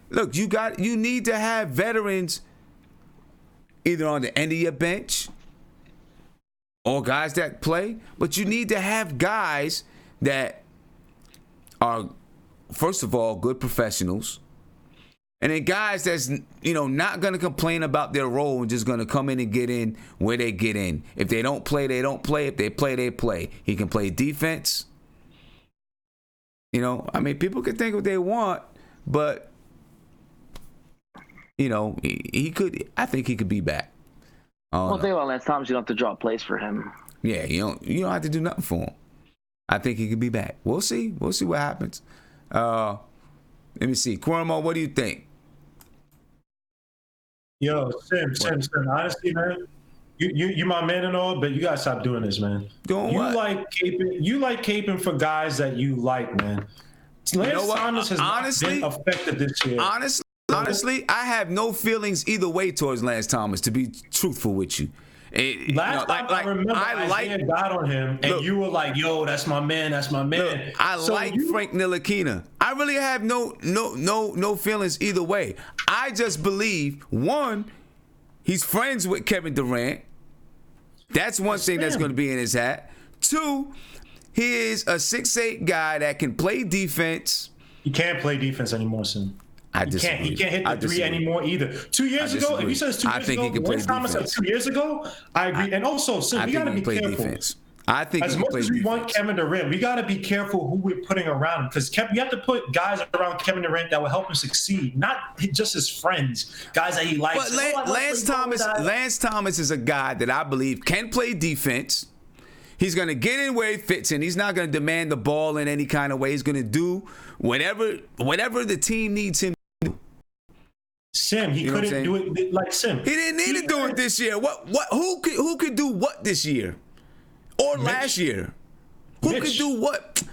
Look, you need to have veterans either on the end of your bench or guys that play, but you need to have guys that are, first of all, good professionals, and then guys that's not going to complain about their role and just going to come in and get in where they get in. If they don't play, they don't play. If they play, they play. He can play defense. People can think what they want, but he could. I think he could be back. One thing about Lance Thomas, you don't have to draw plays for him. Yeah, you don't have to do nothing for him. I think he could be back. We'll see. We'll see what happens. Let me see. Cuomo, what do you think? Yo, Sim. Honestly, man, you my man and all, but you gotta stop doing this, man. Doing what? You like caping for guys that you like, man. Lance Thomas has not been affected this year. Honestly, I have no feelings either way towards Lance Thomas, to be truthful with you. Last time I remember Isaiah got on him, and you were like, "Yo, that's my man. That's my man." Look, I like Frank Ntilikina. I really have no feelings either way. I just believe, one, he's friends with Kevin Durant. That's one thing that's going to be in his hat. Two, he is a 6'8" guy that can play defense. He can't play defense anymore, son. I He disagree. can't hit the three anymore either. 2 years ago, if you said it's 2 years ago, Lance Thomas said 2 years ago, I agree. And also, Sim, we got to be careful. Defense. I think as much as we want Kevin Durant, we got to be careful who we're putting around him, because we have to put guys around Kevin Durant that will help him succeed, not just his friends, guys that he likes. But Lance Thomas is a guy that I believe can play defense. He's going to get in where he fits in. He's not going to demand the ball in any kind of way. He's going to do whatever the team needs him to do. Sim, he couldn't do it like Sim. He didn't need to do it this year. Who could do what this year? Or last year? Who could do what?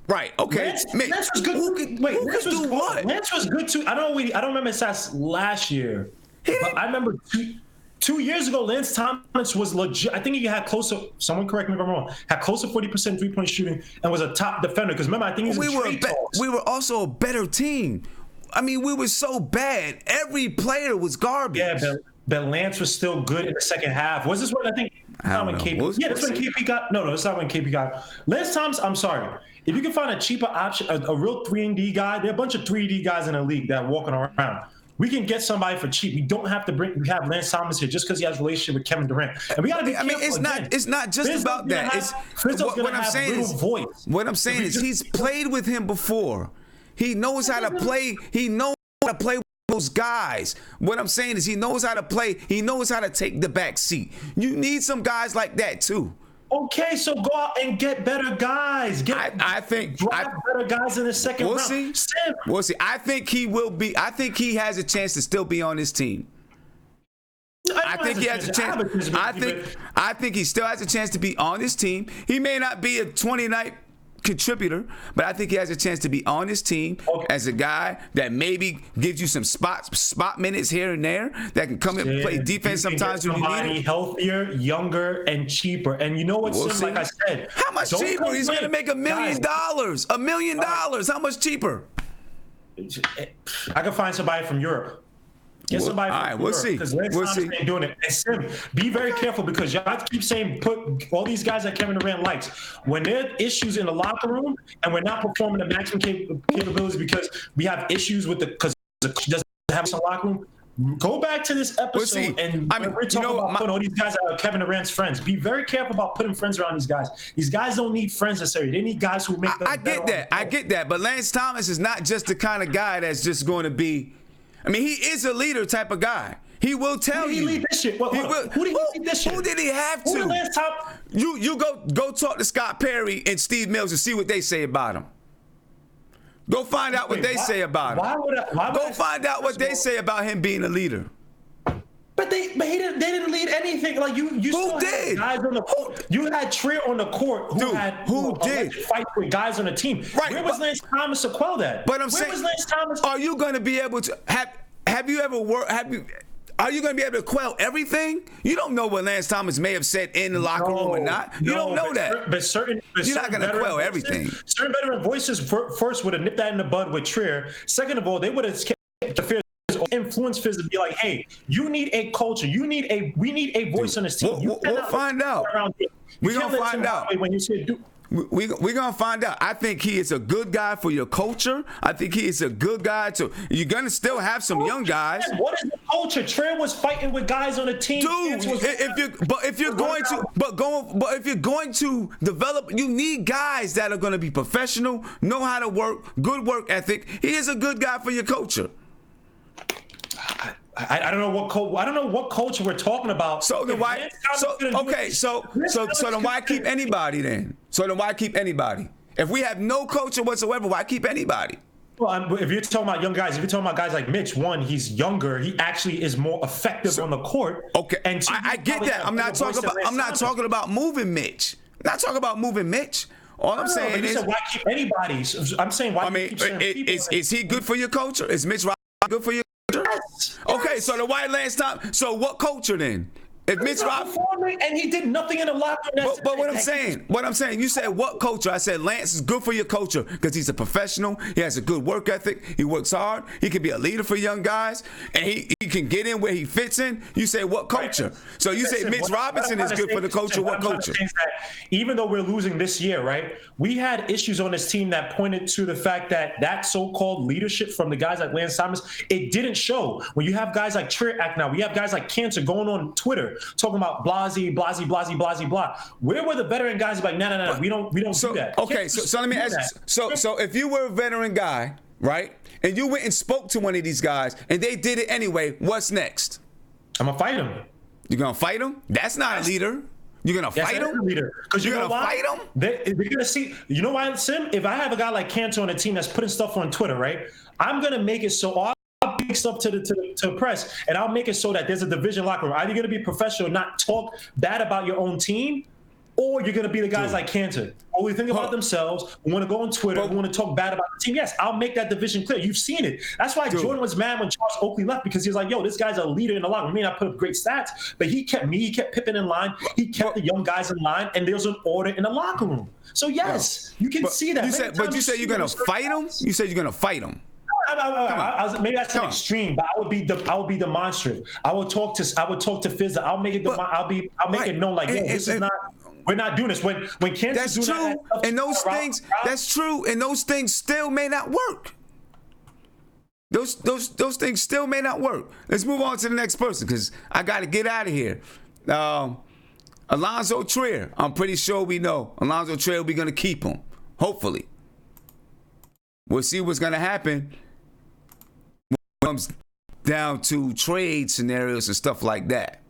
Right, okay. Lance was good. Who could do what? Lance was good too. I don't remember stats last year. But I remember 2 years ago, Lance Thomas was legit. I think he had close to, someone correct me if I'm wrong, had close to 40% three-point shooting and was a top defender. Because remember, I think he was we were also a better team. I mean, we were so bad. Every player was garbage. Yeah, but Lance was still good in the second half. Was this when I think? That's when KP got. No, it's not when KP got. Lance Thomas, I'm sorry. If you can find a cheaper option, a real 3-and-D guy, there are a bunch of 3-and-D guys in the league that are walking around. We can get somebody for cheap. We don't have to have Lance Thomas here just because he has a relationship with Kevin Durant. And we got to be careful. It's not just about that. What I'm saying is he's played with him before. He knows how to play. He knows how to play with those guys. What I'm saying is he knows how to play. He knows how to take the back seat. You need some guys like that too. Okay, so go out and get better guys. I think better guys in the second round. We'll see. I think he will be. I think he has a chance to still be on this team. I think he has a chance. I think he still has a chance to be on this team. He may not be a 20-night contributor, but I think he has a chance to be on this team as a guy that maybe gives you some spot minutes here and there, that can come and play defense sometimes when you need it. Healthier, younger, and cheaper. And you know what, like I said, how much cheaper? He's going to make $1 million. $1 million. How much cheaper? I can find somebody from Europe. Get somebody from Europe, because Lance Thomas ain't doing it. And Sim, be very careful, because y'all keep saying put all these guys that Kevin Durant likes. When there are issues in the locker room and we're not performing the maximum capabilities because we have issues with because he doesn't have some locker room, go back to this episode we're talking about putting all these guys that are Kevin Durant's friends. Be very careful about putting friends around these guys. These guys don't need friends necessarily. They need guys who make them better. I get that. But Lance Thomas is not just the kind of guy that's just going to be. I mean, he is a leader type of guy. He will tell you. Who did he lead this shit? Who did he lead this shit? Who did he have to? Who did Lance Thomas? You go talk to Scott Perry and Steve Mills and see what they say about him. Go find out what they say about him. Go find out what they say about him being a leader. But they didn't lead anything. Like you who did? Guys on the court. You had Trier on the court who did fight with guys on the team. Right. Where was Lance Thomas to quell that? But I'm saying, where was Lance Thomas? Are you going to be able to have you ever worked? Are you going to be able to quell everything? You don't know what Lance Thomas may have said in the locker room or not. You don't know that. You're not going to quell everything. Certain veteran voices first would have nipped that in the bud with Trier. Second of all, they would have kept the fear. Influence Fizz to be like, hey, you need a culture. We need a voice on this team. We'll find out. We're going to find out. When you say we're going to find out. I think he is a good guy for your culture. I think he is a good guy to. You're going to still have some young guys. What is the culture? Trey was fighting with guys on the team. Dude, if you're going to develop, you need guys that are going to be professional, know how to work, good work ethic. He is a good guy for your culture. I don't know what culture we're talking about. So then why? So then why keep anybody then? So then why keep anybody? If we have no culture whatsoever, why keep anybody? Well, if you're talking about young guys, if you're talking about guys like Mitch, one, he's younger. He actually is more effective on the court. Okay, and I get that. I'm not talking about moving Mitch. I'm not talking about moving Mitch. All I'm saying is, why keep anybody? I'm saying why. Is he good for your culture? Is Mitch good for your culture? Yes. Okay, so the white Lance Thomas. So what culture then? If Mitch Robinson, and he did nothing in the locker room. but what I'm saying, you said what culture? I said Lance is good for your culture because he's a professional. He has a good work ethic. He works hard. He can be a leader for young guys, and he can get in where he fits in. You say what culture? So you say Mitch Robinson is good for the culture. What culture? Even though we're losing this year, right? We had issues on this team that pointed to the fact that so-called leadership from the guys like Lance Thomas, it didn't show. When you have guys like Trier Act now, we have guys like Cantor going on Twitter talking about blasey, blah. Where were the veteran guys like, no, we don't do that. Okay, so let me ask you. So if you were a veteran guy, right, and you went and spoke to one of these guys and they did it anyway, what's next? I'm gonna fight him. You're gonna fight him? That's not a leader. You're gonna fight him? Because you're gonna fight him? They're gonna see. You know why, Sim? If I have a guy like Cantor on a team that's putting stuff on Twitter, right? I'm gonna make it so I'll big stuff to the press, and I'll make it so that there's a division locker room. Either you're gonna be professional, not talk bad about your own team, or you're gonna be the guys like Cantor. Only think about themselves. We want to go on Twitter. We want to talk bad about the team. Yes, I'll make that division clear. You've seen it. That's why Jordan was mad when Charles Oakley left, because he was like, yo, this guy's a leader in the locker room. He may not put up great stats, but he kept me. He kept Pippen in line. He kept the young guys in line, and there's an order in the locker room. So yes, you can see that. You said you're gonna fight him. You said you're gonna fight him. Maybe that's an extreme, but I would be demonstrative. I would talk to Fizz. I'll make it. I'll make it known like, yo, this is not. We're not doing this. When Kansas that's true, and those things. That's true, and those things still may not work. Those things still may not work. Let's move on to the next person because I got to get out of here. Alonzo Trier. I'm pretty sure we know Alonzo Trier. We're gonna keep him. Hopefully, we'll see what's gonna happen. When it comes down to trade scenarios and stuff like that.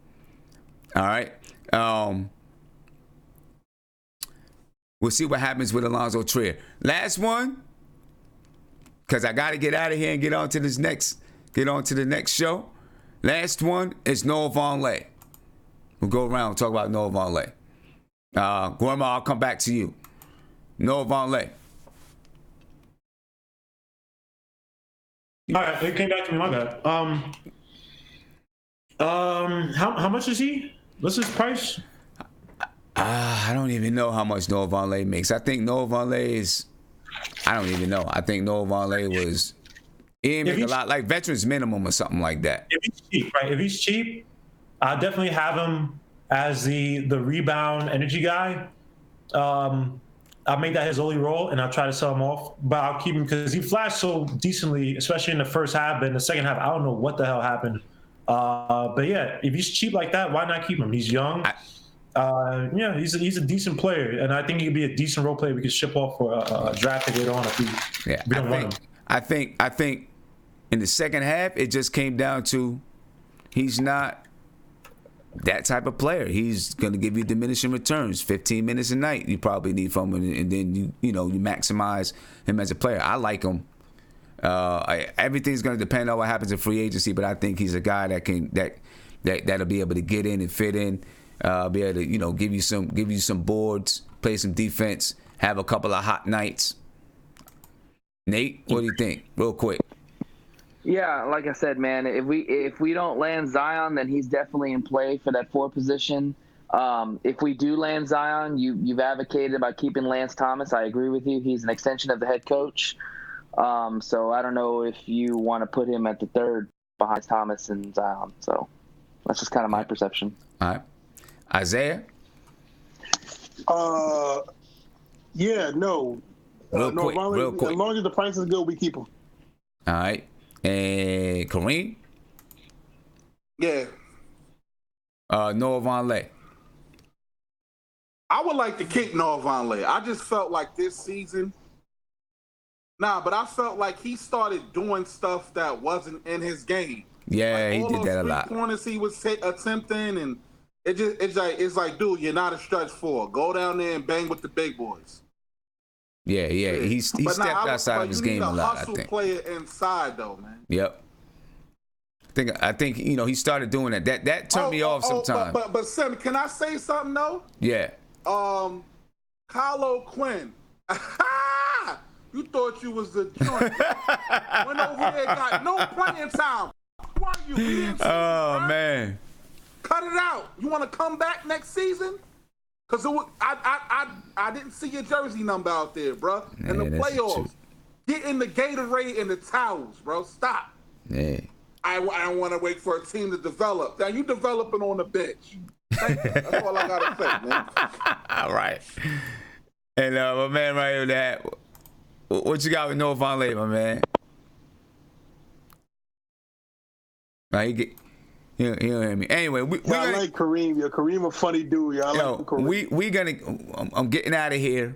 All right. We'll see what happens with Alonzo Trier. Last one, because I got to get out of here and get on to the next show. Last one is Noah Vonleh. We'll go around and talk about Noah Vonleh. Gorma, I'll come back to you. Noah Vonleh. All right, it came back to me. My bad. How much is he? What's his price? I don't even know how much Noah Vonleh makes. I think Noah Vonleh is. I don't even know. I think Noah Vonleh was. He didn't make a lot, like veterans minimum or something like that. If he's cheap, right? If he's cheap, I definitely have him as the rebound energy guy. I'll make that his only role, and I'll try to sell him off. But I'll keep him because he flashed so decently, especially in the first half. But in the second half, I don't know what the hell happened. But yeah, if he's cheap like that, why not keep him? He's young. Yeah, he's a decent player, and I think he could be a decent role player we could ship off for a draft pick later on if we don't want him. I think in the second half, it just came down to he's not that type of player. He's going to give you diminishing returns. 15 minutes a night you probably need from him, and then you maximize him as a player. I like him. Everything's going to depend on what happens in free agency, but I think he's a guy that'll be able to get in and fit in. Be able to, give you some boards, play some defense, have a couple of hot nights. Nate, what do you think? Real quick. Yeah, like I said, man, if we don't land Zion, then he's definitely in play for that 4 position. If we do land Zion, you've advocated about keeping Lance Thomas. I agree with you. He's an extension of the head coach. So I don't know if you want to put him at the 3rd behind Thomas and Zion. So that's just kind of my perception. All right. Isaiah? Yeah, no. Real quick. As long as the price is good, we keep him. All right. And Kareem? Yeah. Noah Vonleh. I would like to kick Noah Vonleh. I just felt like this season. But I felt like he started doing stuff that wasn't in his game. Yeah, like he did that a lot. Corners he was attempting, and it's like, dude, you're not a stretch 4. Go down there and bang with the big boys. Yeah. He stepped outside of his game a lot. I think. Player inside though, man. Yep. I think he started doing that. That turned me off sometimes. But Sam, can I say something though? Yeah. Kyle O'Quinn. You thought you was the joint. Went over there, got no playing time. Why you? Oh man. cut it out. You want to come back next season? Because I didn't see your jersey number out there, bro. In the playoffs. Get in the Gatorade and the towels, bro. Stop. Yeah. I want to wait for a team to develop. Now, you developing on the bench. That's all I got to say, man. All right. And my man right here, that. What you got with Noah Vonleh, my man? He don't hear me. Anyway, I like Kareem. Yeah, Kareem a funny dude. Yeah, I like Kareem. I'm getting out of here.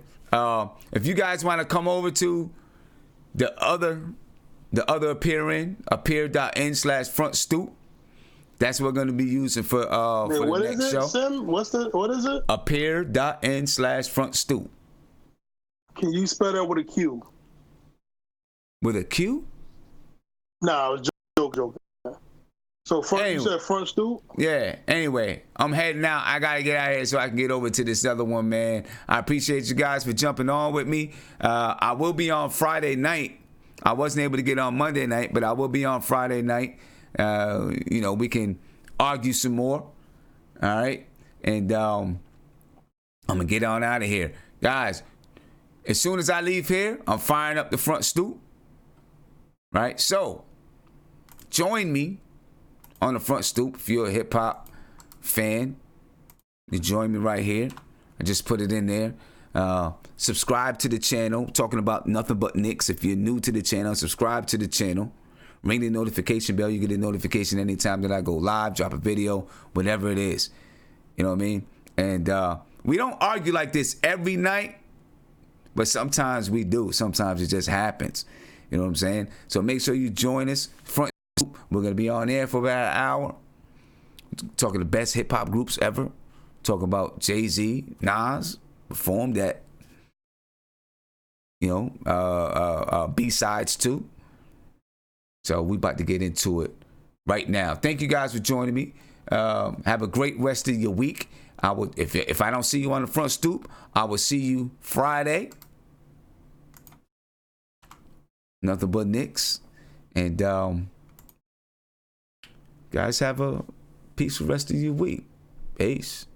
If you guys want to come over to the other appear.n/front stoop, that's what we're going to be using for the next show. Sim? What is it? Appear.n/front stoop. Can you spell that with a Q? With a Q? No, I was joking. So you said front stoop? Yeah. Anyway, I'm heading out. I got to get out of here so I can get over to this other one, man. I appreciate you guys for jumping on with me. I will be on Friday night. I wasn't able to get on Monday night, but I will be on Friday night. We can argue some more. All right? And I'm going to get on out of here. Guys, as soon as I leave here, I'm firing up the front stoop. Right? So, join me on the front stoop if you're a hip-hop fan. You join me right here. I just put it in there. Subscribe to the channel. Talking about nothing but Knicks. If you're new to the channel, subscribe to the channel. Ring the notification bell. You get a notification anytime that I go live, drop a video, whatever it is. You know what I mean? And we don't argue like this every night, but sometimes we do. Sometimes it just happens. You know what I'm saying? So make sure you join us. Front stoop. We're going to be on air for about an hour. Talking the best hip-hop groups ever. Talking about Jay-Z, Nas, performed at, B-sides too. So we about to get into it right now. Thank you guys for joining me. Have a great rest of your week. If I don't see you on the front stoop, I will see you Friday. Nothing but Knicks. And guys, have a peaceful rest of your week. Peace.